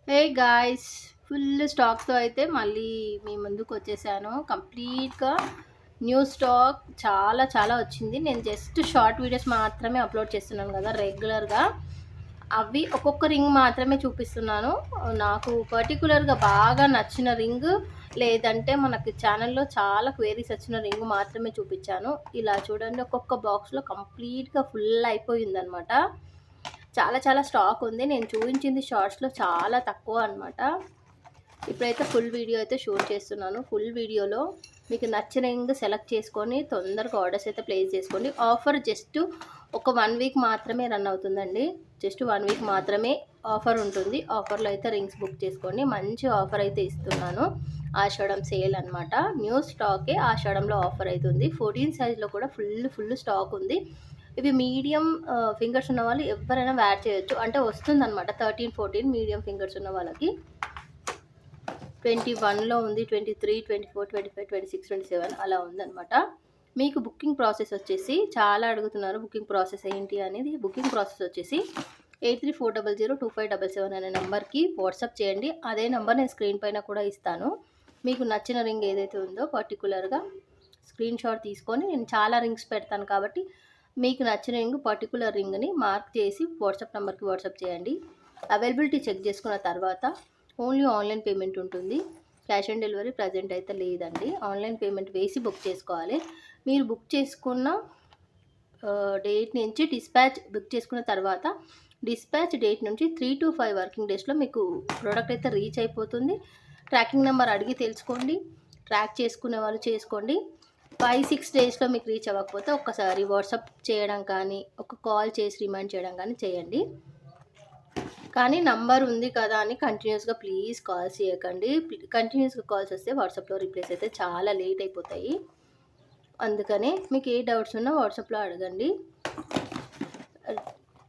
Hey guys, full స్టాక్‌తో అయితే మళ్ళీ మీ ముందుకొచ్చేసాను. కంప్లీట్‌గా న్యూ స్టాక్ చాలా చాలా వచ్చింది. నేను జస్ట్ షార్ట్ వీడియోస్ మాత్రమే అప్‌లోడ్ చేస్తున్నాను కదా రెగ్యులర్‌గా. అవి ఒక్కొక్క రింగ్ మాత్రమే చూపిస్తున్నాను. నాకు పర్టిక్యులర్‌గా బాగా నచ్చిన రింగ్ లేదంటే మనకి ఛానెల్‌లో చాలా క్వెరీస్ వచ్చిన రింగ్ మాత్రమే చూపించాను. ఇలా చూడండి, ఒక్కొక్క బాక్స్‌లో కంప్లీట్‌గా ఫుల్ అయిపోయిందనమాట. చాలా చాలా స్టాక్ ఉంది. నేను చూపించింది షార్ట్స్‌లో చాలా తక్కువ అనమాట. ఇప్పుడైతే ఫుల్ వీడియో అయితే షూట్ చేస్తున్నాను. ఫుల్ వీడియోలో మీకు నచ్చిన రింగ్ సెలెక్ట్ చేసుకొని తొందరగా ఆర్డర్స్ అయితే ప్లేస్ చేసుకోండి. ఆఫర్ జస్ట్ ఒక 1 వీక్ మాత్రమే రన్ అవుతుందండి. జస్ట్ 1 వీక్ మాత్రమే ఆఫర్ ఉంటుంది. ఆఫర్లో అయితే రింగ్స్ బుక్ చేసుకోండి. మంచి ఆఫర్ అయితే ఇస్తున్నాను. ఆషాఢం సేల్ అనమాట. న్యూ స్టాకే ఆషాఢంలో ఆఫర్ అవుతుంది. 14 సైజ్లో కూడా ఫుల్ స్టాక్ ఉంది. ఇవి మీడియం ఫింగర్స్ ఉన్న వాళ్ళు ఎవరైనా వేర్ చేయొచ్చు. అంటే వస్తుందన్నమాట 13, 14 మీడియం ఫింగర్స్ ఉన్న వాళ్ళకి. 21లో ఉంది, 23, 24, 25, 26, 27 అలా ఉందన్నమాట. మీకు బుకింగ్ ప్రాసెస్ వచ్చేసి చాలా అడుగుతున్నారు. బుకింగ్ ప్రాసెస్ ఏంటి అనేది. బుకింగ్ ప్రాసెస్ వచ్చేసి 8340025577 అనే నెంబర్కి వాట్సాప్ చేయండి. అదే నెంబర్ నేను స్క్రీన్ పైన కూడా ఇస్తాను. మీకు నచ్చిన రింగ్ ఏదైతే ఉందో పర్టికులర్గా స్క్రీన్ షాట్ తీసుకొని, నేను చాలా రింగ్స్ పెడతాను కాబట్టి మీకు నచ్చిన రింగ్ పర్టికులర్ రింగ్ని మార్క్ చేసి వాట్సాప్ నెంబర్కి వాట్సాప్ చేయండి. అవైలబిలిటీ చెక్ చేసుకున్న తర్వాత ఓన్లీ ఆన్లైన్ పేమెంట్ ఉంటుంది. క్యాష్ ఆన్ డెలివరీ ప్రజెంట్ అయితే లేదండి. ఆన్లైన్ పేమెంట్ వేసి బుక్ చేసుకోవాలి. మీరు బుక్ చేసుకున్న డేట్ నుంచి బుక్ చేసుకున్న తర్వాత డిస్పాచ్ డేట్ నుంచి 3 to 5 వర్కింగ్ డేస్లో మీకు ప్రోడక్ట్ అయితే రీచ్ అయిపోతుంది. ట్రాకింగ్ నెంబర్ అడిగి తెలుసుకోండి. ట్రాక్ చేసుకునే వాళ్ళు చేసుకోండి. 5-6 డేస్లో మీకు రీచ్ అవ్వకపోతే ఒక్కసారి వాట్సాప్ చేయడం కానీ, ఒక కాల్ చేసి రిమైండ్ చేయడం కానీ చేయండి. కానీ నంబర్ ఉంది కదా అని కంటిన్యూస్గా ప్లీజ్ కాల్స్ చేయకండి. కంటిన్యూస్గా కాల్స్ వస్తే వాట్సాప్లో రిప్లైస్ అయితే చాలా లేట్ అయిపోతాయి. అందుకనే మీకు ఏ డౌట్స్ ఉన్నా వాట్సాప్లో అడగండి.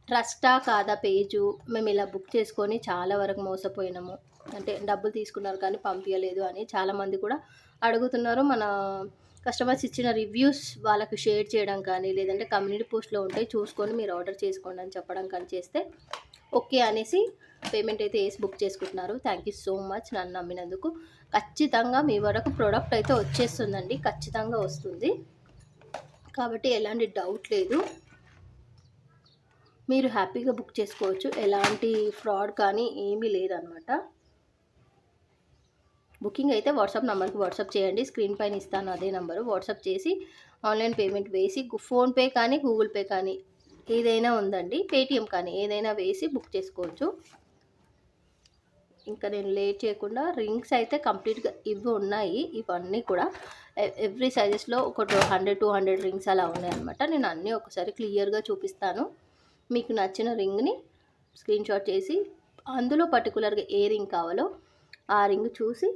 ట్రస్టా కాదా పేజు, మేము ఇలా బుక్ చేసుకొని చాలా వరకు మోసపోయినాము, అంటే డబ్బులు తీసుకున్నారు కానీ పంపించలేదు అని చాలామంది కూడా అడుగుతున్నారు. మన కస్టమర్స్ ఇచ్చిన రివ్యూస్ వాళ్ళకు షేర్ చేయడం కానీ, లేదంటే కమ్యూనిటీ పోస్ట్లో ఉంటాయి చూసుకొని మీరు ఆర్డర్ చేసుకోండి అని చెప్పడం కానీ చేస్తే ఓకే అనేసి పేమెంట్ అయితే వేసి బుక్ చేసుకుంటున్నారు. థ్యాంక్ యూ సో మచ్ నన్ను నమ్మినందుకు. ఖచ్చితంగా మీ వరకు ప్రోడక్ట్ అయితే వచ్చేస్తుందండి. ఖచ్చితంగా వస్తుంది కాబట్టి ఎలాంటి డౌట్ లేదు. మీరు హ్యాపీగా బుక్ చేసుకోవచ్చు. ఎలాంటి ఫ్రాడ్ కానీ ఏమీ లేదనమాట. బుకింగ్ అయితే వాట్సాప్ నెంబర్కి వాట్సాప్ చేయండి. స్క్రీన్ పైన ఇస్తాను అదే నెంబరు. వాట్సాప్ చేసి ఆన్లైన్ పేమెంట్ వేసి ఫోన్పే కానీ, గూగుల్ పే కానీ ఏదైనా ఉందండి, పేటిఎం కానీ ఏదైనా వేసి బుక్ చేసుకోవచ్చు. ఇంకా నేను లేట్ చేయకుండా రింగ్స్ అయితే కంప్లీట్గా ఇవి ఉన్నాయి. ఇవన్నీ కూడా ఎవ్రీ సైజెస్లో ఒక 100-200 రింగ్స్ అలా ఉన్నాయన్నమాట. నేను అన్నీ ఒకసారి క్లియర్గా చూపిస్తాను. మీకు నచ్చిన రింగ్ని స్క్రీన్ షాట్ చేసి అందులో పర్టికులర్గా ఏ రింగ్ కావాలో ఆ రింగ్ చూసి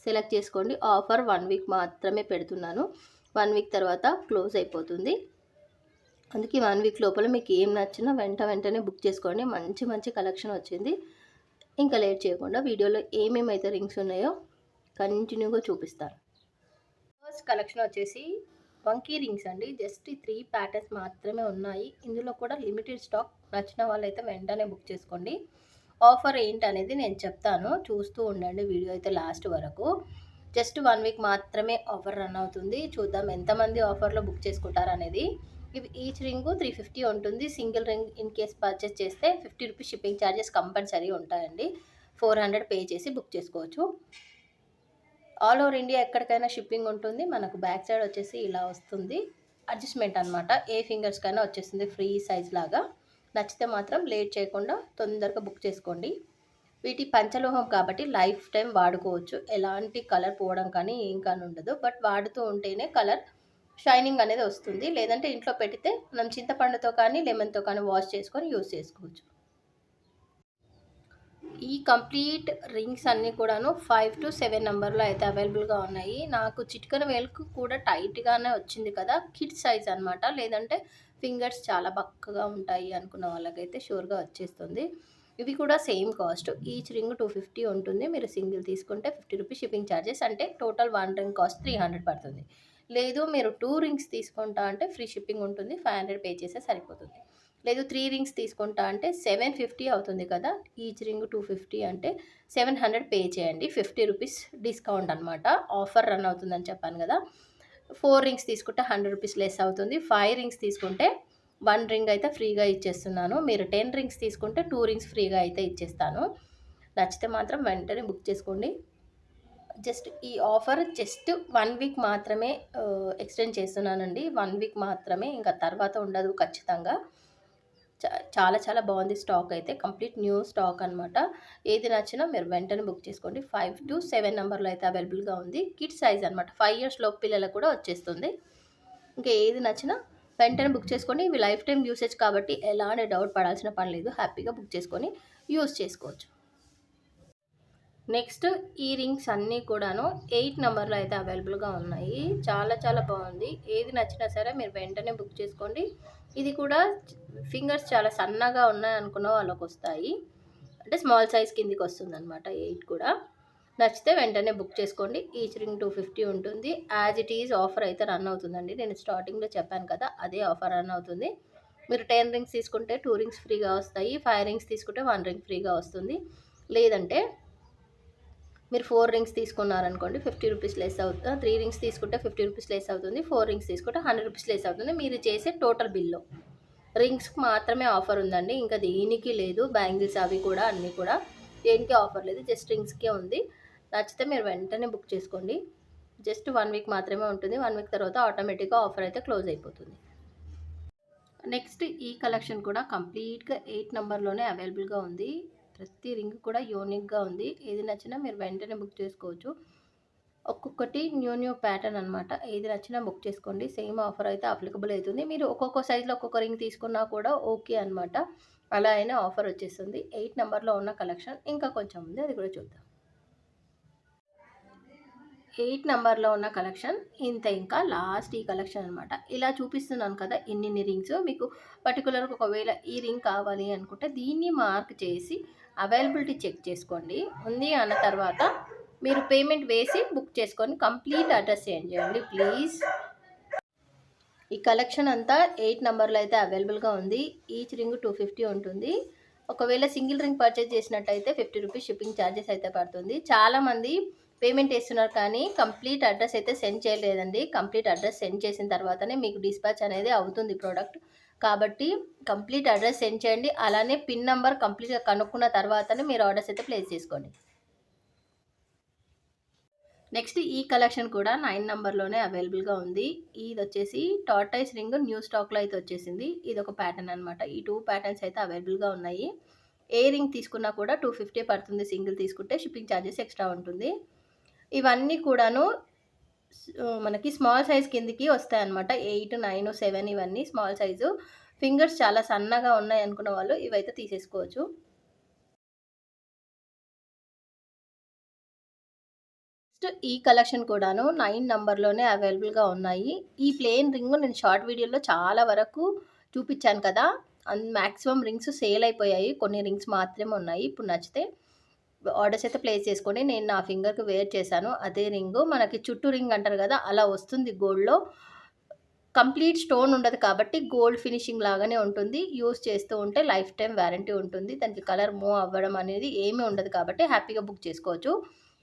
సెలెక్ట్ చేసుకోండి. ఆఫర్ 1 వీక్ మాత్రమే పెడుతున్నాను. 1 వీక్ తర్వాత క్లోజ్ అయిపోతుంది. అందుకే 1 వీక్ లోపల మీకు ఏం నచ్చినా వెంటనే బుక్ చేసుకోండి. మంచి కలెక్షన్ వచ్చింది. ఇంకా లేట్ చేయకుండా వీడియోలో ఏమేమైతే రింగ్స్ ఉన్నాయో కంటిన్యూగా చూపిస్తాను. ఫస్ట్ కలెక్షన్ వచ్చేసి వంకీ రింగ్స్ అండి. జస్ట్ ఈ 3 ప్యాటర్న్స్ మాత్రమే ఉన్నాయి. ఇందులో కూడా లిమిటెడ్ స్టాక్. నచ్చిన వాళ్ళైతే వెంటనే బుక్ చేసుకోండి. ఆఫర్ ఏంటనేది నేను చెప్తాను, చూస్తూ ఉండండి వీడియో అయితే లాస్ట్ వరకు. జస్ట్ 1 వీక్ మాత్రమే ఆఫర్ రన్ అవుతుంది. చూద్దాం ఎంతమంది ఆఫర్లో బుక్ చేసుకుంటారు అనేది. ఇవి ఈచ్ రింగు 350 ఉంటుంది. Single ring in case purchase చేస్తే 50 రూపీస్ షిప్పింగ్ ఛార్జెస్ కంపల్సరీ ఉంటాయండి. 400 పే చేసి బుక్ చేసుకోవచ్చు. ఆల్ ఓవర్ ఇండియా ఎక్కడికైనా షిప్పింగ్ ఉంటుంది. మనకు బ్యాక్ సైడ్ వచ్చేసి ఇలా వస్తుంది, అడ్జస్ట్మెంట్ అనమాట. ఏ ఫింగర్స్కైనా వచ్చేస్తుంది ఫ్రీ సైజ్ లాగా. నచ్చితే మాత్రం లేట్ చేయకుండా తొందరగా బుక్ చేసుకోండి. వీటి పంచలోహం కాబట్టి లైఫ్ టైం వాడుకోవచ్చు. ఎలాంటి కలర్ పోవడం కానీ ఏం కానీ ఉండదు. బట్ వాడుతూ ఉంటేనే కలర్ షైనింగ్ అనేది వస్తుంది. లేదంటే ఇంట్లో పెడితే మనం చింతపండుతో కానీ లెమన్తో కానీ వాష్ చేసుకొని యూస్ చేసుకోవచ్చు. ఈ కంప్లీట్ రింగ్స్ అన్నీ కూడాను 5 to 7 నెంబర్లో అయితే అవైలబుల్గా ఉన్నాయి. నాకు చిటికన వేలుకు కూడా టైట్గానే వచ్చింది కదా, కిడ్ సైజ్ అనమాట. లేదంటే ఫింగర్స్ చాలా బక్కగా ఉంటాయి అనుకున్న వాళ్ళకైతే షూర్గా వచ్చేస్తుంది. ఇవి కూడా సేమ్ కాస్ట్. ఈచ్ రింగ్ 250 ఉంటుంది. మీరు సింగిల్ తీసుకుంటే 50 రూపీస్ షిప్పింగ్ ఛార్జెస్, అంటే టోటల్ 1 రింగ్ కాస్ట్ 300 పడుతుంది. లేదు మీరు 2 రింగ్స్ తీసుకుంటా అంటే ఫ్రీ షిప్పింగ్ ఉంటుంది. 500 పే చేస్తే సరిపోతుంది. లేదు 3 రింగ్స్ తీసుకుంటా అంటే 750 అవుతుంది కదా, ఈచ్ రింగ్ 250 అంటే 700 పే చేయండి, 50 రూపీస్ డిస్కౌంట్ అనమాట. ఆఫర్ రన్ అవుతుందని చెప్పాను కదా. 4 రింగ్స్ తీసుకుంటే 100 రూపీస్ లెస్ అవుతుంది. 5 రింగ్స్ తీసుకుంటే 1 రింగ్ అయితే ఫ్రీగా ఇచ్చేస్తున్నాను. మీరు 10 రింగ్స్ తీసుకుంటే 2 రింగ్స్ ఫ్రీగా అయితే ఇచ్చేస్తాను. నచ్చితే మాత్రం వెంటనే బుక్ చేసుకోండి. జస్ట్ ఈ ఆఫర్ జస్ట్ 1 వీక్ మాత్రమే ఎక్స్టెండ్ చేస్తున్నానండి. 1 వీక్ మాత్రమే, ఇంకా తర్వాత ఉండదు ఖచ్చితంగా. చాలా చాలా బాగుంది స్టాక్ అయితే, కంప్లీట్ న్యూ స్టాక్ అనమాట. ఏది నచ్చినా మీరు వెంటనే బుక్ చేసుకోండి. 5 to 7 నెంబర్లో అయితే అవైలబుల్గా ఉంది. కిడ్ సైజ్ అనమాట, 5 years లోపు పిల్లలకు కూడా వచ్చేస్తుంది. ఇంకా ఏది నచ్చినా వెంటనే బుక్ చేసుకోండి. ఇవి లైఫ్ టైం యూసేజ్ కాబట్టి ఎలాంటి డౌట్ పడాల్సిన పని లేదు. హ్యాపీగా బుక్ చేసుకొని యూస్ చేసుకోవచ్చు. నెక్స్ట్ ఈ రింగ్స్ అన్నీ కూడాను 8 నెంబర్లో అయితే అవైలబుల్గా ఉన్నాయి. చాలా చాలా బాగుంది. ఏది నచ్చినా సరే మీరు వెంటనే బుక్ చేసుకోండి. ఇది కూడా ఫింగర్స్ చాలా సన్నగా ఉన్నాయి అనుకున్న వాళ్ళకి వస్తాయి, అంటే స్మాల్ సైజ్ కిందికి వస్తుంది అనమాట 8 కూడా. నచ్చితే వెంటనే బుక్ చేసుకోండి. ఈచ్ రింగ్ 250 ఉంటుంది. యాజ్ ఇట్ ఈజ్ ఆఫర్ అయితే రన్ అవుతుందండి. నేను స్టార్టింగ్లో చెప్పాను కదా, అదే ఆఫర్ రన్ అవుతుంది. మీరు 10 రింగ్స్ తీసుకుంటే 2 రింగ్స్ ఫ్రీగా వస్తాయి. 5 రింగ్స్ తీసుకుంటే 1 రింగ్ ఫ్రీగా వస్తుంది. లేదంటే మీరు 4 రింగ్స్ తీసుకున్నారనుకోండి 50 రూపీస్ లెస్ అవుతుంది. 3 రింగ్స్ తీసుకుంటే 50 రూపీస్ లెస్ అవుతుంది. 4 రింగ్స్ తీసుకుంటే 100 రూపీస్ లెస్ అవుతుంది మీరు చేసే టోటల్ బిల్లో. రింగ్స్కి మాత్రమే ఆఫర్ ఉందండి, ఇంకా దేనికి లేదు. బ్యాంగిల్స్ అవి కూడా అన్నీ కూడా దేనికి ఆఫర్ లేదు, జస్ట్ రింగ్స్కే ఉంది. నచ్చితే మీరు వెంటనే బుక్ చేసుకోండి. జస్ట్ 1 వీక్ మాత్రమే ఉంటుంది. 1 వీక్ తర్వాత ఆటోమేటిక్గా ఆఫర్ అయితే క్లోజ్ అయిపోతుంది. నెక్స్ట్ ఈ కలెక్షన్ కూడా కంప్లీట్గా 8 నెంబర్లోనే అవైలబుల్గా ఉంది. ప్రతి రింగ్ కూడా యూనిక్గా ఉంది. ఏది నచ్చినా మీరు వెంటనే బుక్ చేసుకోవచ్చు. ఒక్కొక్కటి న్యూ ప్యాటర్న్ అనమాట. ఏది నచ్చినా బుక్ చేసుకోండి. సేమ్ ఆఫర్ అయితే అప్లికబుల్ అవుతుంది. మీరు ఒక్కొక్క సైజులో ఒక్కొక్క రింగ్ తీసుకున్నా కూడా ఓకే అనమాట. అలా అయినా ఆఫర్ వచ్చేస్తుంది. 8 నెంబర్లో ఉన్న కలెక్షన్ ఇంకా కొంచెం ఉంది, అది కూడా చూద్దాం. 8 నెంబర్లో ఉన్న కలెక్షన్ ఇంత, ఇంకా లాస్ట్ ఈ కలెక్షన్ అనమాట. ఇలా చూపిస్తున్నాను కదా ఇన్ని రింగ్స్. మీకు పర్టికులర్గా ఒకవేళ ఈ రింగ్ కావాలి అనుకుంటే దీన్ని మార్క్ చేసి అవైలబిలిటీ చెక్ చేసుకోండి. ఉంది అన్న తర్వాత మీరు పేమెంట్ వేసి బుక్ చేసుకొని కంప్లీట్ అడ్రస్ చేంజ్ చేయండి ప్లీజ్. ఈ కలెక్షన్ అంతా 8 నెంబర్లో అయితే అవైలబుల్గా ఉంది. ఈచ్ రింగ్ 250 ఉంటుంది. ఒకవేళ సింగిల్ రింగ్ పర్చేజ్ చేసినట్టయితే 50 రూపీస్ షిప్పింగ్ ఛార్జెస్ అయితే పడుతుంది. చాలామంది పేమెంట్ వేస్తున్నారు కానీ కంప్లీట్ అడ్రస్ అయితే సెండ్ చేయలేదండి. కంప్లీట్ అడ్రస్ సెండ్ చేసిన తర్వాతనే మీకు డిస్పాచ్ అనేది అవుతుంది ప్రోడక్ట్. కాబట్టి కంప్లీట్ అడ్రస్ సెండ్ చేయండి. అలానే పిన్ నెంబర్ కంప్లీట్గా కనుక్కున్న తర్వాతనే మీరు ఆర్డర్స్ అయితే ప్లేస్ చేసుకోండి. నెక్స్ట్ ఈ కలెక్షన్ కూడా 9 నెంబర్లోనే అవైలబుల్గా ఉంది. ఇది వచ్చేసి టార్టైస్ రింగ్ న్యూ స్టాక్లో అయితే వచ్చేసింది. ఇది ఒక ప్యాటర్న్ అనమాట. ఈ 2 ప్యాటర్న్స్ అయితే అవైలబుల్గా ఉన్నాయి. ఏ రింగ్ తీసుకున్నా కూడా 250 పడుతుంది. సింగిల్ తీసుకుంటే షిప్పింగ్ ఛార్జెస్ ఎక్స్ట్రా ఉంటుంది. ఇవన్నీ కూడాను మనకి స్మాల్ సైజ్ కిందికి వస్తాయన్నమాట. 8, 9, 7 ఇవన్నీ స్మాల్ సైజు. ఫింగర్స్ చాలా సన్నగా ఉన్నాయి అనుకున్న వాళ్ళు ఇవైతే తీసేసుకోవచ్చు. నెక్స్ట్ ఈ కలెక్షన్ కూడాను 9 నెంబర్లోనే అవైలబుల్గా ఉన్నాయి. ఈ ప్లెయిన్ రింగ్ నేను షార్ట్ వీడియోలో చాలా వరకు చూపించాను కదా, మ్యాక్సిమం రింగ్స్ సేల్ అయిపోయాయి. కొన్ని రింగ్స్ మాత్రమే ఉన్నాయి. ఇప్పుడు నచ్చితే ఆర్డర్స్ అయితే ప్లేస్ చేసుకోండి. నేను నా ఫింగర్కి వేర్ చేశాను అదే రింగు. మనకి చుట్టూ రింగ్ అంటారు కదా, అలా వస్తుంది. గోల్డ్లో కంప్లీట్ స్టోన్ ఉండదు కాబట్టి గోల్డ్ ఫినిషింగ్ లాగానే ఉంటుంది. యూస్ చేస్తూ ఉంటే లైఫ్ టైం వారంటీ ఉంటుంది. దానికి కలర్ మూవ్ అవ్వడం అనేది ఏమీ ఉండదు కాబట్టి హ్యాపీగా బుక్ చేసుకోవచ్చు.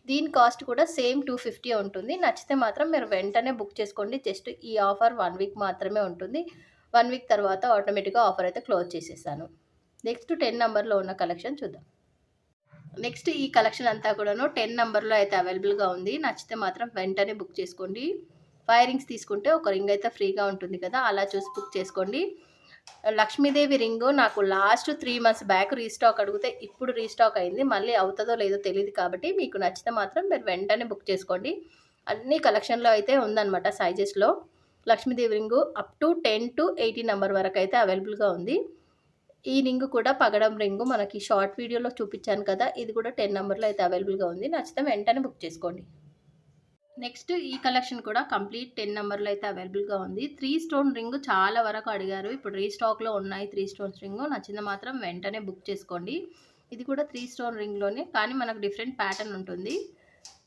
దీని కాస్ట్ కూడా సేమ్ 250 ఉంటుంది. నచ్చితే మాత్రం మీరు వెంటనే బుక్ చేసుకోండి. జస్ట్ ఈ ఆఫర్ 1 వీక్ మాత్రమే ఉంటుంది. 1 వీక్ తర్వాత ఆటోమేటిక్గా ఆఫర్ అయితే క్లోజ్ చేసేసాను. నెక్స్ట్ 10 నెంబర్లో ఉన్న కలెక్షన్ చూద్దాం. నెక్స్ట్ ఈ కలెక్షన్ అంతా కూడాను 10 నెంబర్లో అయితే అవైలబుల్గా ఉంది. నచ్చితే మాత్రం వెంటనే బుక్ చేసుకోండి. 5 రింగ్స్ తీసుకుంటే ఒక రింగ్ అయితే ఫ్రీగా ఉంటుంది కదా, అలా చూసి బుక్ చేసుకోండి. లక్ష్మీదేవి రింగు నాకు లాస్ట్ 3 months బ్యాక్ రీస్టాక్ అడిగితే ఇప్పుడు రీస్టాక్ అయింది. మళ్ళీ అవుతుందో లేదో తెలియదు కాబట్టి మీకు నచ్చితే మాత్రం మీరు వెంటనే బుక్ చేసుకోండి. అన్ని కలెక్షన్లో అయితే ఉందన్నమాట సైజెస్లో. Lakshmidevi ring up to 10 to 18 number వరకు అయితే అవైలబుల్గా ఉంది. ఈ రింగ్ కూడా పగడం రింగు మనకి షార్ట్ వీడియోలో చూపించాను కదా, ఇది కూడా 10 నెంబర్లో అయితే అవైలబుల్గా ఉంది. నచ్చితే వెంటనే బుక్ చేసుకోండి. నెక్స్ట్ ఈ కలెక్షన్ కూడా కంప్లీట్ 10 నెంబర్లో అయితే అవైలబుల్గా ఉంది. 3 స్టోన్ రింగ్ చాలా వరకు అడిగారు. ఇప్పుడు రీస్టాక్లో ఉన్నాయి 3 స్టోన్స్ రింగు. నచ్చింది మాత్రం వెంటనే బుక్ చేసుకోండి. ఇది కూడా 3 స్టోన్ రింగ్లోనే కానీ మనకు డిఫరెంట్ ప్యాటర్న్ ఉంటుంది.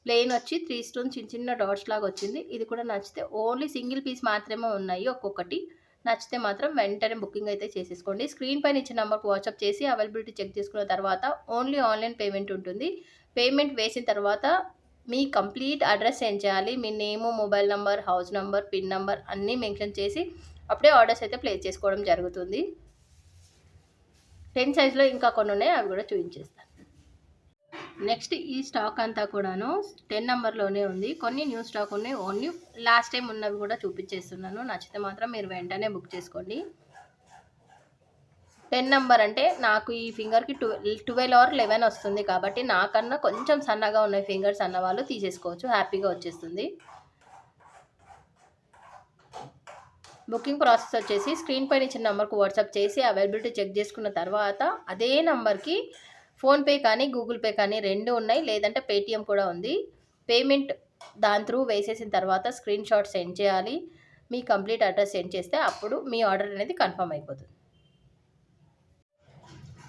ప్లెయిన్ వచ్చి 3 స్టోన్ చిన్న చిన్న డాట్స్ లాగా వచ్చింది. ఇది కూడా నచ్చితే ఓన్లీ సింగిల్ పీస్ మాత్రమే ఉన్నాయి ఒక్కొక్కటి. నచ్చితే మాత్రం వెంటనే బుకింగ్ అయితే చేసేసుకోండి. స్క్రీన్ పైన ఇచ్చిన నెంబర్కి వాట్సాప్ చేసి అవైలబిలిటీ చెక్ చేసుకున్న తర్వాత ఓన్లీ ఆన్లైన్ పేమెంట్ ఉంటుంది. పేమెంట్ వేసిన తర్వాత మీ కంప్లీట్ అడ్రస్ సెండ్ చేయాలి. మీ name, mobile number, house number, pin number అన్నీ మెన్షన్ చేసి అప్పుడే ఆర్డర్స్ అయితే ప్లేస్ చేసుకోవడం జరుగుతుంది. 10 సైజ్లో ఇంకా కొన్ని ఉన్నాయి, అవి కూడా చూపించేస్తాను. నెక్స్ట్ ఈ స్టాక్ అంతా కూడాను 10 నెంబర్లోనే ఉంది. కొన్ని న్యూ స్టాక్ ఉన్నాయి, ఓన్లీ లాస్ట్ టైం ఉన్నవి కూడా చూపించేస్తున్నాను. నచ్చితే మాత్రం మీరు వెంటనే బుక్ చేసుకోండి. 10 నెంబర్ అంటే నాకు ఈ ఫింగర్కి 12 ఆర్ 11 వస్తుంది కాబట్టి నాకన్నా కొంచెం సన్నగా ఉన్న ఫింగర్స్ అన్న వాళ్ళు తీసేసుకోవచ్చు, హ్యాపీగా వచ్చేస్తుంది. బుకింగ్ ప్రాసెస్ వచ్చేసి స్క్రీన్ పైన ఇచ్చిన నెంబర్కి వాట్సాప్ చేసి అవైలబిలిటీ చెక్ చేసుకున్న తర్వాత అదే నెంబర్కి ఫోన్పే కానీ గూగుల్ పే కానీ 2 ఉన్నాయి, లేదంటే పేటిఎం కూడా ఉంది. పేమెంట్ దాని త్రూ వేసేసిన తర్వాత స్క్రీన్ షాట్ సెండ్ చేయాలి. మీ కంప్లీట్ అడ్రస్ సెండ్ చేస్తే అప్పుడు మీ ఆర్డర్ అనేది కన్ఫర్మ్ అయిపోతుంది.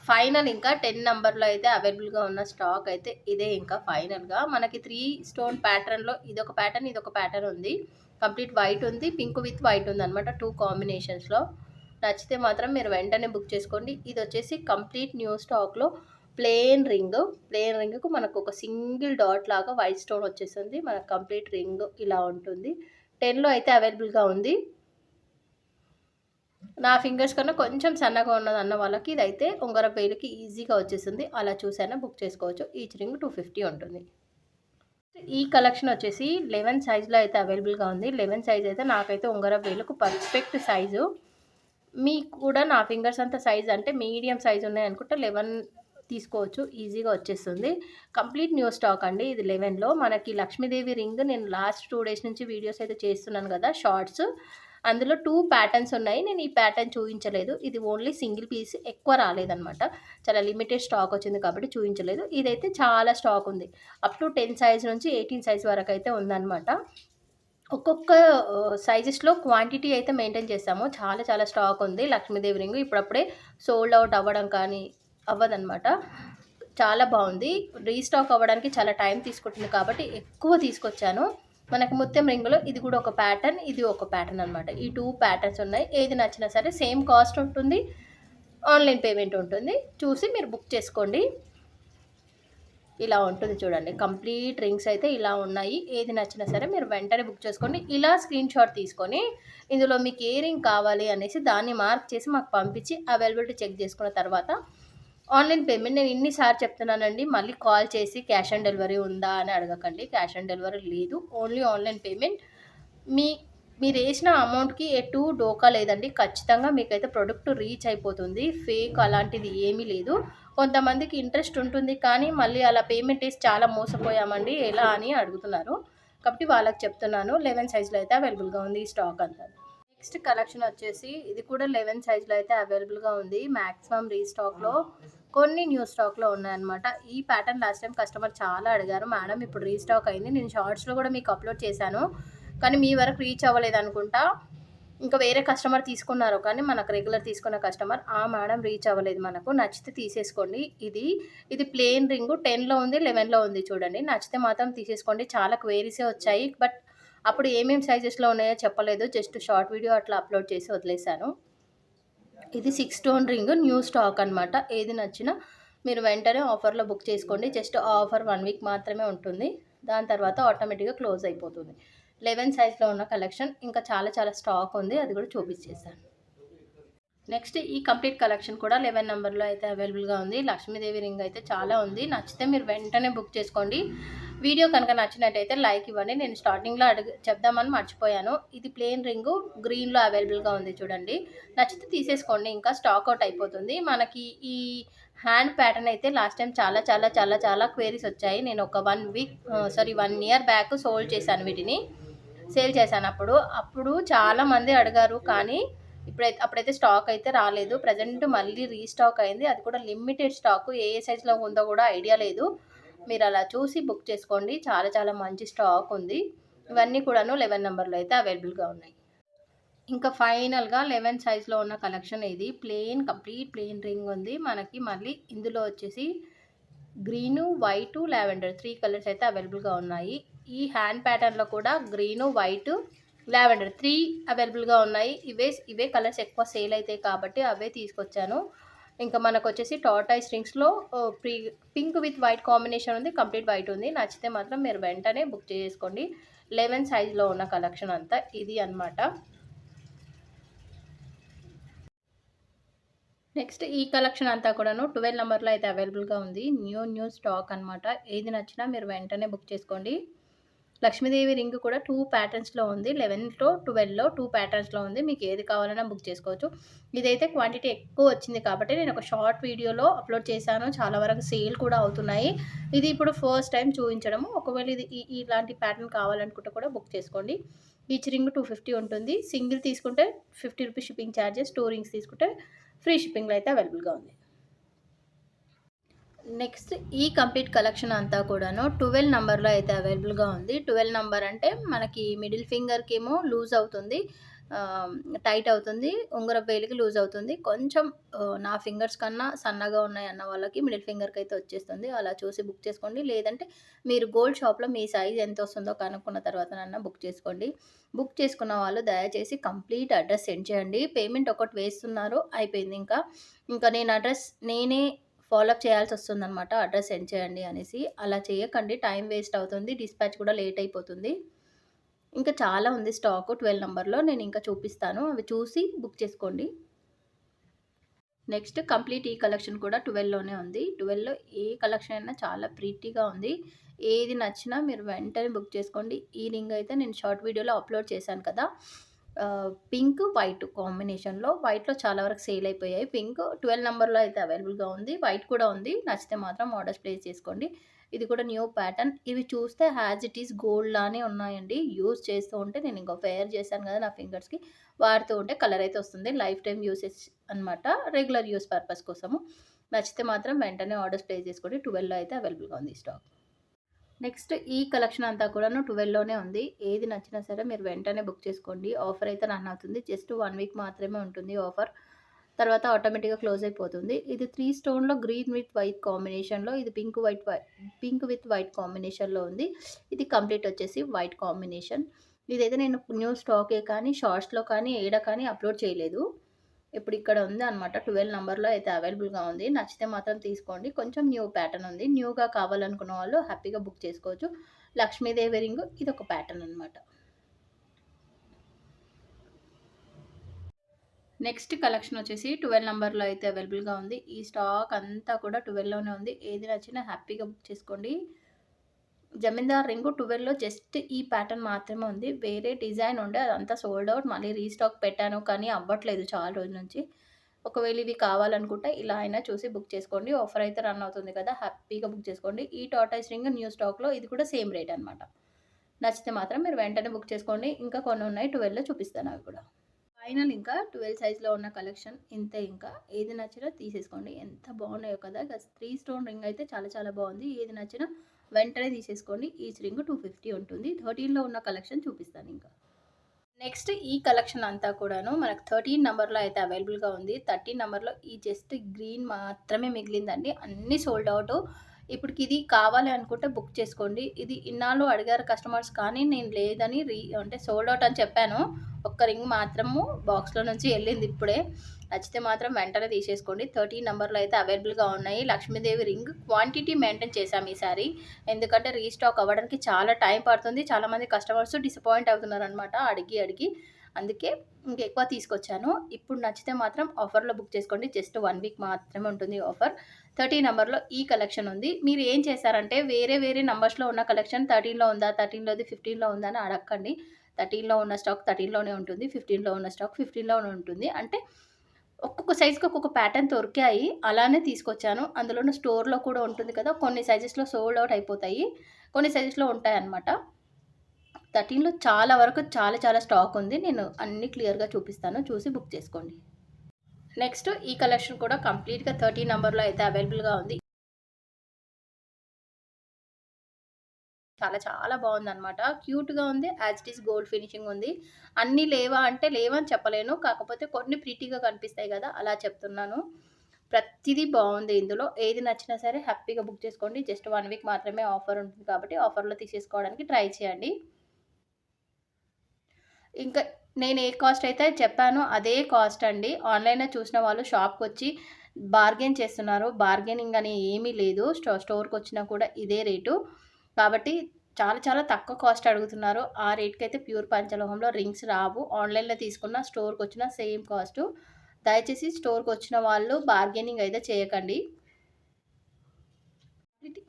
ఫైనల్ ఇంకా 10 నెంబర్లో అయితే అవైలబుల్గా ఉన్న స్టాక్ అయితే ఇదే. ఇంకా ఫైనల్గా మనకి 3 స్టోన్ ప్యాటర్న్లో ఇదొక ప్యాటర్న్ ఉంది. కంప్లీట్ వైట్ ఉంది, పింక్ విత్ వైట్ ఉంది అనమాట, 2 కాంబినేషన్స్లో. నచ్చితే మాత్రం మీరు వెంటనే బుక్ చేసుకోండి. ఇది వచ్చేసి కంప్లీట్ న్యూ స్టాక్లో ప్లెయిన్ రింగ్కు మనకు ఒక సింగిల్ డాట్ లాగా వైట్ స్టోన్ వచ్చేస్తుంది. మనకు కంప్లీట్ రింగ్ ఇలా ఉంటుంది. 10లో అయితే అవైలబుల్గా ఉంది. నా ఫింగర్స్ కన్నా కొంచెం సన్నగా ఉన్నది అన్న వాళ్ళకి ఇదైతే ఉంగరం వేలుకి ఈజీగా వచ్చేస్తుంది. అలా చూసైనా బుక్ చేసుకోవచ్చు. ఈచ్ రింగ్ 250 ఉంటుంది. ఈ కలెక్షన్ వచ్చేసి 11 సైజ్లో అయితే అవైలబుల్గా ఉంది. 11 సైజ్ అయితే నాకైతే ఉంగరం వేలుకు పర్ఫెక్ట్ సైజు. మీకు కూడా నా ఫింగర్స్ అంత సైజ్ అంటే మీడియం సైజ్ ఉన్నాయి అనుకుంటే 11 తీసుకోవచ్చు, ఈజీగా వచ్చేస్తుంది. కంప్లీట్ న్యూ స్టాక్ అండి ఇది. 11లో మనకి లక్ష్మీదేవి రింగ్ నేను లాస్ట్ 2 డేస్ నుంచి వీడియోస్ అయితే చేస్తున్నాను కదా షార్ట్స్, అందులో 2 ప్యాటర్న్స్ ఉన్నాయి. నేను ఈ ప్యాటర్న్ చూపించలేదు, ఇది ఓన్లీ సింగిల్ పీస్, ఎక్కువ రాలేదనమాట, చాలా లిమిటెడ్ స్టాక్ వచ్చింది కాబట్టి చూపించలేదు. ఇదైతే చాలా స్టాక్ ఉంది, అప్ టు 10 సైజ్ నుంచి 18 సైజ్ వరకు అయితే ఉందన్నమాట. ఒక్కొక్క సైజెస్లో క్వాంటిటీ అయితే మెయింటైన్ చేస్తాము. చాలా స్టాక్ ఉంది. లక్ష్మీదేవి రింగ్ ఇప్పుడప్పుడే సోల్డ్ అవుట్ అవ్వడం కానీ అవ్వదనమాట. చాలా బాగుంది. రీస్టాక్ అవ్వడానికి చాలా టైం తీసుకుంటుంది కాబట్టి ఎక్కువ తీసుకొచ్చాను. మనకు ముత్యం రింగులో ఇది కూడా ఒక ప్యాటర్న్, ఇది ఒక ప్యాటర్న్ అనమాట. ఈ 2 ప్యాటర్న్స్ ఉన్నాయి. ఏది నచ్చినా సరే సేమ్ కాస్ట్ ఉంటుంది, ఆన్లైన్ పేమెంట్ ఉంటుంది. చూసి మీరు బుక్ చేసుకోండి. ఇలా ఉంటుంది చూడండి. కంప్లీట్ రింగ్స్ అయితే ఇలా ఉన్నాయి. ఏది నచ్చినా సరే మీరు వెంటనే బుక్ చేసుకోండి. ఇలా స్క్రీన్ షాట్ తీసుకొని ఇందులో మీకు ఏ రింగ్ కావాలి అనేసి దాన్ని మార్క్ చేసి మాకు పంపించి అవైలబిలిటీ చెక్ చేసుకున్న తర్వాత ఆన్లైన్ పేమెంట్. నేను ఇన్నిసార్లు చెప్తున్నానండి, మళ్ళీ కాల్ చేసి క్యాష్ ఆన్ డెలివరీ ఉందా అని అడగకండి. క్యాష్ ఆన్ డెలివరీ లేదు, ఓన్లీ ఆన్లైన్ పేమెంట్. మీరు వేసిన అమౌంట్కి ఎటు డోకా లేదండి. ఖచ్చితంగా మీకైతే ప్రొడక్ట్ రీచ్ అయిపోతుంది. ఫేక్ అలాంటిది ఏమీ లేదు. కొంతమందికి ఇంట్రెస్ట్ ఉంటుంది కానీ మళ్ళీ అలా పేమెంట్ వేసి చాలా మోసపోయామండి ఎలా అని అడుగుతున్నారు, కాబట్టి వాళ్ళకి చెప్తున్నాను. 11 సైజ్లో అయితే అవైలబుల్గా ఉంది ఈ స్టాక్ అంతా. నెక్స్ట్ కలెక్షన్ వచ్చేసి ఇది కూడా 11 సైజ్లో అయితే అవైలబుల్గా ఉంది. మ్యాక్సిమం రీస్టాక్లో కొన్ని న్యూ స్టాక్లో ఉన్నాయన్నమాట. ఈ ప్యాటర్న్ లాస్ట్ టైం కస్టమర్ చాలా అడిగారు, మేడం ఇప్పుడు రీస్టాక్ అయింది. నేను షార్ట్స్లో కూడా మీకు అప్లోడ్ చేశాను కానీ మీ వరకు రీచ్ అవ్వలేదు అనుకుంటా. ఇంకా వేరే కస్టమర్ తీసుకున్నారు కానీ మనకు రెగ్యులర్ తీసుకున్న కస్టమర్ మేడం రీచ్ అవ్వలేదు, మనకు నచ్చితే తీసేసుకోండి. ఇది ప్లెయిన్ రింగ్ 10లో ఉంది, 11లో ఉంది చూడండి. నచ్చితే మాత్రం తీసేసుకోండి. చాలా క్వేరీసే వచ్చాయి బట్ అప్పుడు ఏమేమి సైజెస్లో ఉన్నాయో చెప్పలేదు, జస్ట్ షార్ట్ వీడియో అట్లా అప్లోడ్ చేసి వదిలేశాను. ఇది 6 స్టోన్ రింగ్ న్యూ స్టాక్ అనమాట. ఏది నచ్చినా మీరు వెంటనే ఆఫర్లో బుక్ చేసుకోండి. జస్ట్ ఆఫర్ 1 వీక్ మాత్రమే ఉంటుంది, దాని తర్వాత ఆటోమేటిక్గా క్లోజ్ అయిపోతుంది. 11 సైజ్లో ఉన్న కలెక్షన్ ఇంకా చాలా స్టాక్ ఉంది, అది కూడా చూపించేస్తాను. నెక్స్ట్ ఈ కంప్లీట్ కలెక్షన్ కూడా 11 నెంబర్లో అయితే అవైలబుల్గా ఉంది. లక్ష్మీదేవి రింగ్ అయితే చాలా ఉంది. నచ్చితే మీరు వెంటనే బుక్ చేసుకోండి. వీడియో కనుక నచ్చినట్టయితే లైక్ ఇవ్వండి. నేను స్టార్టింగ్లో చెప్దామని మర్చిపోయాను. ఇది ప్లెయిన్ రింగు గ్రీన్లో అవైలబుల్గా ఉంది చూడండి. నచ్చితే తీసేసుకోండి, ఇంకా స్టాక్ అవుట్ అయిపోతుంది. మనకి ఈ హ్యాండ్ ప్యాటర్న్ అయితే లాస్ట్ టైం చాలా క్వేరీస్ వచ్చాయి. నేను ఒక 1 ఇయర్ బ్యాక్ సేల్ చేశాను. అప్పుడు చాలామంది అడిగారు కానీ అప్పుడైతే స్టాక్ అయితే రాలేదు. ప్రజెంట్ మళ్ళీ రీస్టాక్ అయింది, అది కూడా లిమిటెడ్ స్టాక్. ఏ సైజ్లో ఉందో కూడా ఐడియా లేదు. మీరు అలా చూసి బుక్ చేసుకోండి. చాలా మంచి స్టాక్ ఉంది. ఇవన్నీ కూడాను 11 నెంబర్లో అయితే అవైలబుల్గా ఉన్నాయి. ఇంకా ఫైనల్గా 11 సైజ్లో ఉన్న కలెక్షన్ ఇది. కంప్లీట్ ప్లెయిన్ రింగ్ ఉంది మనకి. మళ్ళీ ఇందులో వచ్చేసి గ్రీను, వైటు, లావెండర్ 3 కలర్స్ అయితే అవైలబుల్గా ఉన్నాయి. ఈ హ్యాండ్ ప్యాటర్న్లో కూడా గ్రీను, వైటు, లావెండర్ 3 అవైలబుల్‌గా ఉన్నాయి. ఇవే కలర్స్ ఎక్కువ సేల్ అయితాయి కాబట్టి అవే తీసుకొచ్చాను. ఇంకా మనకొచ్చేసి టార్టాయిస్ రింగ్స్‌లో పింక్ విత్ వైట్ కాంబినేషన్ ఉంది. కంప్లీట్ వైట్ ఉంది. నచ్చితే మాత్రం మీరు వెంటనే బుక్ చేసుకోండి. 11 సైజ్‌లో ఉన్న కలెక్షన్ అంతా ఇది అన్నమాట. నెక్స్ట్ ఈ కలెక్షన్ అంతా కూడాను 12 నంబర్‌లో అయితే అవైలబుల్‌గా ఉంది. న్యూ స్టాక్ అన్నమాట. ఏది నచ్చినా మీరు వెంటనే బుక్ చేసుకోండి. లక్ష్మీదేవి రింగ్ కూడా 2 ప్యాటర్న్స్‌లో ఉంది. 11లో, 12లో 2 ప్యాటర్న్స్‌లో ఉంది. మీకు ఏది కావాలన్నా బుక్ చేసుకోవచ్చు. ఇదైతే క్వాంటిటీ ఎక్కువ వచ్చింది కాబట్టి నేను ఒక షార్ట్ వీడియోలో అప్లోడ్ చేశాను. చాలా వరకు సేల్ కూడా అవుతున్నాయి. ఇది ఇప్పుడు ఫస్ట్ టైం చూపించడము. ఒకవేళ ఇది ఇలాంటి ప్యాటర్న్ కావాలనుకుంటే కూడా బుక్ చేసుకోండి. ఈచ్ రింగ్ 250 ఉంటుంది. సింగిల్ తీసుకుంటే 50 రూపీస్ షిప్పింగ్ ఛార్జెస్. 2 రింగ్స్ తీసుకుంటే ఫ్రీ షిప్పింగ్‌లో అయితే అవైలబుల్‌గా ఉంది. నెక్స్ట్ ఈ కంప్లీట్ కలెక్షన్ అంతా కూడాను 12 నంబర్‌లో అయితే అవైలబుల్‌గా ఉంది. 12 నంబర్ అంటే మనకి మిడిల్ ఫింగర్‌కేమో లూజ్ అవుతుంది. ఆహ్, టైట్ అవుతుంది. ఉంగరపు వేలికి లూజ్ అవుతుంది. కొంచెం నా ఫింగర్స్ కన్నా సన్నగా ఉన్నాయన్న వాళ్ళకి మిడిల్ ఫింగర్‌కైతే వచ్చేస్తుంది. అలా చూసి బుక్ చేసుకోండి. లేదంటే మీరు గోల్డ్ షాప్‌లో మీ సైజ్ ఎంతొస్తుందో కనుక్కున్న తర్వాతనన్నా బుక్ చేసుకోండి. బుక్ చేసుకున్న వాళ్ళు దయచేసి కంప్లీట్ అడ్రస్ సెండ్ చేయండి. పేమెంట్ ఒకటి వేస్తున్నారు అయిపోయింది ఇంకా. ఇంకా నేను అడ్రస్ నేనే ఫాలో అప్ చేయాల్సొస్తుందనమాట. అడ్రస్ సెండ్ చేయండి అనేసి. అలా చేయకండి. టైం వేస్ట్ అవుతుంది. డిస్పాచ్ కూడా లేట్ అయిపోతుంది. ఇంకా చాలా ఉంది స్టాకు 12 నంబర్‌లో. నేనింకా చూపిస్తాను. అవి చూసి బుక్ చేసుకోండి. నెక్స్ట్ కంప్లీట్ ఈ కలెక్షన్ కూడా 12లోనే ఉంది. 12లో ఏ కలెక్షన్ అయినా చాలా ప్రిటీగా ఉంది. ఏది నచ్చినా మీరు వెంటనే బుక్ చేసుకోండి. ఈ రింగ్ అయితే నేను షార్ట్ వీడియోలో అప్లోడ్ చేశాను కదా! పింక్, వైట్ కాంబినేషన్‌లో వైట్‌లో చాలా వరకు సేల్ అయిపోయాయి. పింక్ 12 నంబర్‌లో అయితే అవైలబుల్‌గా ఉంది. వైట్ కూడా ఉంది. నచ్చితే మాత్రం ఆర్డర్స్ ప్లేస్ చేసుకోండి. ఇది కూడా న్యూ ప్యాటర్న్. ఇవి చూస్తే యాజ్ ఇట్ ఈస్ గోల్డ్ లానే ఉన్నాయండి. యూజ్ చేస్తూ ఉంటే నేను ఇంకో పేర్ చేశాను కదా! నా ఫింగర్స్‌కి వాడుతూ ఉంటే కలర్ అయితే వస్తుంది. లైఫ్ టైమ్ యూసేజ్ అనమాట. రెగ్యులర్ యూజ్ పర్పస్ కోసము. నచ్చితే మాత్రం వెంటనే ఆర్డర్స్ ప్లేస్ చేసుకోండి. 12లో అయితే అవైలబుల్‌గా ఉంది ఈ స్టాక్. నెక్స్ట్ ఈ కలెక్షన్ అంతా కూడాను 12లోనే ఉంది. ఏది నచ్చినా సరే మీరు వెంటనే బుక్ చేసుకోండి. ఆఫర్ అయితే రన్ అవుతుంది. జస్ట్ 1 వీక్ మాత్రమే ఉంటుంది ఆఫర్. తర్వాత ఆటోమేటిక్‌గా క్లోజ్ అయిపోతుంది. ఇది 3 స్టోన్‌లో గ్రీన్ విత్ వైట్ కాంబినేషన్‌లో ఇది పింక్ విత్ వైట్ కాంబినేషన్‌లో ఉంది. ఇది కంప్లీట్ వచ్చేసి వైట్ కాంబినేషన్. ఇదైతే నేను న్యూ స్టాకే కానీ షార్ట్స్‌లో కానీ ఏడ కానీ అప్లోడ్ చేయలేదు. ఇప్పుడు ఇక్కడ ఉందనమాట. 12 నంబర్‌లో అయితే అవైలబుల్‌గా ఉంది. నచ్చితే మాత్రం తీసుకోండి. కొంచెం న్యూ ప్యాటర్న్ ఉంది. న్యూగా కావాలనుకున్న వాళ్ళు హ్యాపీగా బుక్ చేసుకోవచ్చు. లక్ష్మీదేవి రింగ్ ఇదొక ప్యాటర్న్ అనమాట. నెక్స్ట్ కలెక్షన్ వచ్చేసి 12 నంబర్‌లో అయితే అవైలబుల్‌గా ఉంది. ఈ స్టాక్ అంతా కూడా 12లోనే ఉంది. ఏది నచ్చినా హ్యాపీగా బుక్ చేసుకోండి. జమీందార్ రింగు 12లో జస్ట్ ఈ ప్యాటర్న్ మాత్రమే ఉంది. వేరే డిజైన్ ఉండే అదంతా సోల్డ్ ఔట్. మళ్ళీ రీస్టాక్ పెట్టాను కానీ అవ్వట్లేదు చాలా రోజుల నుంచి. ఒకవేళ ఇవి కావాలనుకుంటే ఇలా అయినా చూసి బుక్ చేసుకోండి. ఆఫర్ అయితే రన్ అవుతుంది కదా! హ్యాపీగా బుక్ చేసుకోండి. ఈ టార్టాయిస్ రింగ్ న్యూ స్టాక్‌లో ఇది కూడా సేమ్ రేట్ అనమాట. నచ్చితే మాత్రం మీరు వెంటనే బుక్ చేసుకోండి. ఇంకా కొన్ని ఉన్నాయి 12లో చూపిస్తాను అవి కూడా. ఫైనల్ ఇంకా 12 సైజ్‌లో ఉన్న కలెక్షన్ ఇంతే ఇంకా. ఏది నచ్చినా తీసేసుకోండి. ఎంత బాగున్నాయో కదా! 3 స్టోన్ రింగ్ అయితే చాలా చాలా బాగుంది. ఏది నచ్చినా వెంటనే తీసేసుకోండి. ఈచ్ రింగ్ 250 ఉంటుంది. 13లో ఉన్న కలెక్షన్ చూపిస్తాను ఇంకా. నెక్స్ట్ ఈ కలెక్షన్ అంతా కూడాను మనకు 13 నంబర్‌లో అయితే అవైలబుల్‌గా ఉంది. 13 నంబర్‌లో ఈ జస్ట్ గ్రీన్ మాత్రమే మిగిలిందండి. అన్నీ సోల్డ్ ఔటు. ఇప్పటికిది కావాలి అనుకుంటే బుక్ చేసుకోండి. ఇది ఇన్నాళ్ళు అడిగారు కస్టమర్స్ కానీ నేను లేదని అంటే సోల్డ్ ఔట్ అని చెప్పాను. ఒక్క రింగ్ మాత్రము బాక్స్‌లో నుంచి ఎళ్ళింది ఇప్పుడే. నచ్చితే మాత్రం వెంటనే తీసేసుకోండి. 13 నంబర్‌లో అయితే అవైలబుల్‌గా ఉన్నాయి. లక్ష్మీదేవి రింగ్ క్వాంటిటీ మెయింటైన్ చేశాం ఈసారి. ఎందుకంటే రీస్టాక్ అవ్వడానికి చాలా టైం పడుతుంది. చాలామంది కస్టమర్స్ డిసప్పాయింట్ అవుతున్నారనమాట అడిగి. అందుకే ఇంకెక్కువ తీసుకొచ్చాను. ఇప్పుడు నచ్చితే మాత్రం ఆఫర్‌లో బుక్ చేసుకోండి. జస్ట్ 1 వీక్ మాత్రమే ఉంటుంది ఆఫర్. 30 నంబర్‌లో ఈ కలెక్షన్ ఉంది. మీరు ఏం చేశారంటే వేరే నంబర్స్‌లో ఉన్న కలెక్షన్ 13లో ఉందా? 13లోది 15లో ఉందా? అని అడక్కండి. 13లో ఉన్న స్టాక్ 13లోనే ఉంటుంది. 15లో ఉన్న స్టాక్ 15లోనే ఉంటుంది. అంటే ఒక్కొక్క సైజ్‌కి ఒక్కొక్క ప్యాటర్న్ దొరికాయి. అలానే తీసుకొచ్చాను. అందులోను స్టోర్‌లో కూడా ఉంటుంది కదా! కొన్ని సైజెస్‌లో సోల్డ్ ఔట్ అయిపోతాయి. కొన్ని సైజెస్‌లో ఉంటాయన్నమాట. 13లో చాలా వరకు చాలా స్టాక్ ఉంది. నేను అన్నీ క్లియర్‌గా చూపిస్తాను. చూసి బుక్ చేసుకోండి. నెక్స్ట్ ఈ కలెక్షన్ కూడా కంప్లీట్‌గా 13 నంబర్‌లో అయితే అవైలబుల్‌గా ఉంది. చాలా బావుందనమాట. క్యూట్‌గా ఉంది. As it is gold finishing ఉంది. అన్నీ లేవా అంటే లేవని చెప్పలేను. కాకపోతే కొన్ని ప్రిటీగా కనిపిస్తాయి గదా! అలా చెప్తున్నాను. ప్రతిదీ బావుంది ఇందులో. ఏది నచ్చినా సరే హ్యాపీగా బుక్ చేసుకోండి. జస్ట్ 1 వీక్ మాత్రమే ఆఫర్ ఉంటుంది కాబట్టి ఆఫర్‌లో తీసేసుకోవడానికి ట్రై చేయండి. ఇంకా నేను ఏ కాస్ట్ అయితే చెప్పానో అదే కాస్ట్ అండి. ఆన్‌లైన్‌లో చూసిన వాళ్ళు షాప్‌కొచ్చి బార్గెయిన్ చేస్తున్నారు. బార్గెనింగ్ అని ఏమీ లేదు. స్టోర్‌కొచ్చినా కూడా ఇదే రేటు. కాబట్టి చాలా చాలా తక్కువ కాస్ట్ అడుగుతున్నారు. ఆ రేట్‌కైతే ప్యూర్ పంచలోహంలో రింగ్స్ రావు. ఆన్‌లైన్‌లో తీసుకున్న, స్టోర్‌కొచ్చినా సేమ్ కాస్టు. దయచేసి స్టోర్‌కొచ్చిన వాళ్ళు బార్గెనింగ్ అయితే చేయకండి.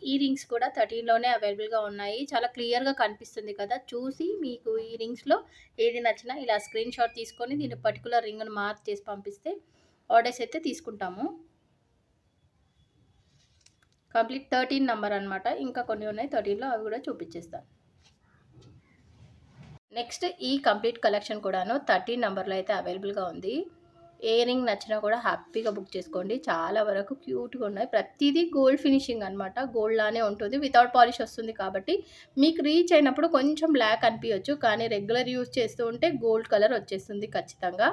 ఈ రింగ్స్ కూడా 13లోనే అవైలబుల్‌గా ఉన్నాయి. చాలా క్లియర్‌గా కనిపిస్తుంది కదా! చూసి మీకు ఈ రింగ్స్‌లో ఏది నచ్చినా ఇలా స్క్రీన్‌షాట్ తీసుకొని దీని పర్టిక్యులర్ రింగ్‌ని మార్క్ చేసి పంపిస్తే ఆర్డర్స్ అయితే తీసుకుంటాము. కంప్లీట్ 13 నంబర్ అనమాట. ఇంకా కొన్ని ఉన్నాయి 13లో అవి కూడా చూపించేస్తాను. నెక్స్ట్ ఈ కంప్లీట్ కలెక్షన్ కూడాను 13 నంబర్‌లో అయితే అవైలబుల్‌గా ఉంది. ఏ రింగ్ నచ్చినా కూడా హ్యాపీగా బుక్ చేసుకోండి. చాలా వరకు క్యూట్‌గా ఉన్నాయి. ప్రతీదీ గోల్డ్ ఫినిషింగ్ అనమాట. గోల్డ్ లానే ఉంటుంది. వితౌట్ పాలిష్ వస్తుంది కాబట్టి మీకు రీచ్ అయినప్పుడు కొంచెం బ్లాక్ అనిపియొచ్చు. కానీ రెగ్యులర్ యూజ్ చేస్తూ ఉంటే గోల్డ్ కలర్ వచ్చేస్తుంది ఖచ్చితంగా.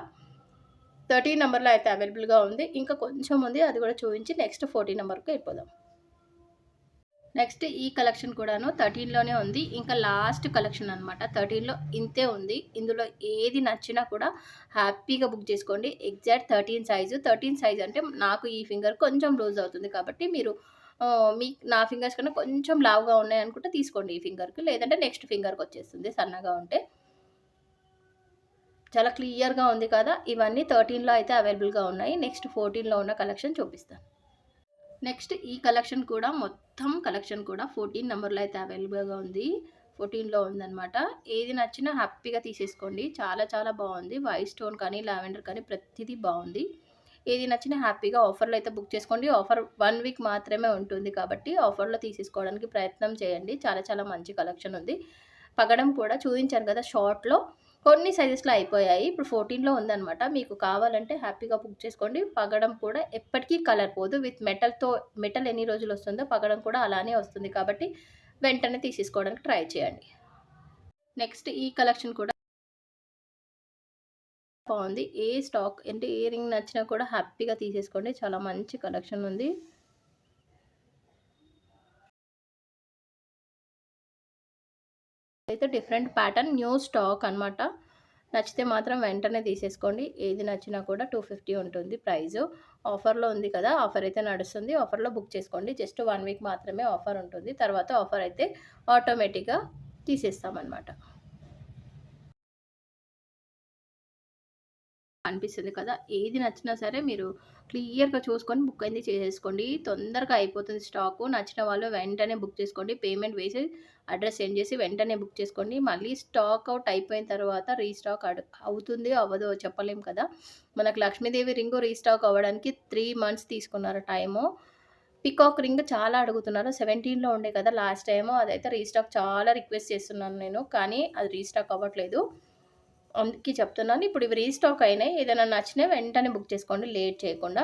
13 నంబర్‌లో అయితే అవైలబుల్‌గా ఉంది. ఇంకా కొంచెం ఉంది. అది కూడా చూపించి నెక్స్ట్ 14 నంబర్‌కి వెళ్ళిపోదాం. నెక్స్ట్ ఈ కలెక్షన్ కూడాను 13లోనే ఉంది. ఇంకా లాస్ట్ కలెక్షన్ అనమాట. 13లో ఇంతే ఉంది. ఇందులో ఏది నచ్చినా కూడా హ్యాపీగా బుక్ చేసుకోండి. Exact 13 size. 13 సైజ్ అంటే నాకు ఈ ఫింగర్ కొంచెం లూజ్ అవుతుంది కాబట్టి మీరు నా ఫింగర్స్ కన్నా కొంచెం లావుగా ఉన్నాయనుకుంటే తీసుకోండి ఈ ఫింగర్‌కి. లేదంటే నెక్స్ట్ ఫింగర్‌కొచ్చేస్తుంది సన్నగా ఉంటే. చాలా క్లియర్‌గా ఉంది కదా! ఇవన్నీ 13లో అయితే అవైలబుల్‌గా ఉన్నాయి. నెక్స్ట్ 14లో ఉన్న కలెక్షన్ చూపిస్తాను. నెక్స్ట్ ఈ కలెక్షన్ కూడా మొత్తం కలెక్షన్ కూడా 14 నంబర్‌లో అయితే అవైలబుల్‌గా ఉంది. 14లో ఉందనమాట. ఏది నచ్చినా హ్యాపీగా తీసేసుకోండి. చాలా చాలా బావుంది. వైట్ స్టోన్ కానీ, లావెండర్ కానీ ప్రతిదీ బావుంది. ఏది నచ్చినా హ్యాపీగా ఆఫర్‌లో అయితే బుక్ చేసుకోండి. ఆఫర్ 1 వీక్ మాత్రమే ఉంటుంది కాబట్టి ఆఫర్‌లో తీసేసుకోవడానికి ప్రయత్నం చేయండి. చాలా చాలా మంచి కలెక్షన్ ఉంది. పగడం కూడా చూయించాను కదా షార్ట్‌లో. కొన్ని సైజెస్‌లో అయిపోయాయి. ఇప్పుడు 14లో ఉందనమాట. మీకు కావాలంటే హ్యాపీగా బుక్ చేసుకోండి. పగడం కూడా ఎప్పటికీ కలర్ పోదు. విత్ మెటల్ ఎన్ని రోజులొస్తుందో పగడం కూడా అలానే వస్తుంది కాబట్టి వెంటనే తీసేసుకోవడానికి ట్రై చేయండి. నెక్స్ట్ ఈ కలెక్షన్ కూడా బావుంది. ఏ స్టాక్ అంటే ఏ రింగ్ నచ్చినా కూడా హ్యాపీగా తీసేసుకోండి. చాలా మంచి కలెక్షన్ ఉంది. అయితే డిఫరెంట్ ప్యాటర్న్ న్యూ స్టాక్ అనమాట. నచ్చితే మాత్రం వెంటనే తీసేసుకోండి. ఏది నచ్చినా కూడా 250 ఉంటుంది ప్రైజు. ఆఫర్‌లో ఉంది కదా! ఆఫర్ అయితే నడుస్తుంది. ఆఫర్‌లో బుక్ చేసుకోండి. జస్ట్ 1 వీక్ మాత్రమే ఆఫర్ ఉంటుంది. తర్వాత ఆఫర్ అయితే ఆటోమేటిక్‌గా తీసేస్తామనమాట. అనిపిస్తుంది కదా! ఏది నచ్చినా సరే మీరు క్లియర్‌గా చూసుకొని బుక్ అనేది చేసేసుకోండి. తొందరగా అయిపోతుంది స్టాకు. నచ్చిన వాళ్ళు వెంటనే బుక్ చేసుకోండి. పేమెంట్ వేసి అడ్రెస్ సెండ్ చేసి వెంటనే బుక్ చేసుకోండి. మళ్ళీ స్టాక్ ఔట్ అయిపోయిన తర్వాత రీస్టాక్ అవుతుంది, అవ్వదో చెప్పలేం కదా! మనకు లక్ష్మీదేవి రింగు రీస్టాక్ అవ్వడానికి 3 మంత్స్ తీసుకున్నారు టైము. పీకాక్ రింగ్ చాలా అడుగుతున్నారు. 17లో ఉండే కదా లాస్ట్ టైము. అదైతే రీస్టాక్ చాలా రిక్వెస్ట్ చేస్తున్నాను నేను. కానీ అది రీస్టాక్ అవ్వట్లేదు. అందుకే చెప్తున్నాను. ఇప్పుడు ఇవి రీస్టాక్ అయినాయి. ఏదైనా నచ్చినవి వెంటనే బుక్ చేసుకోండి లేట్ చేయకుండా.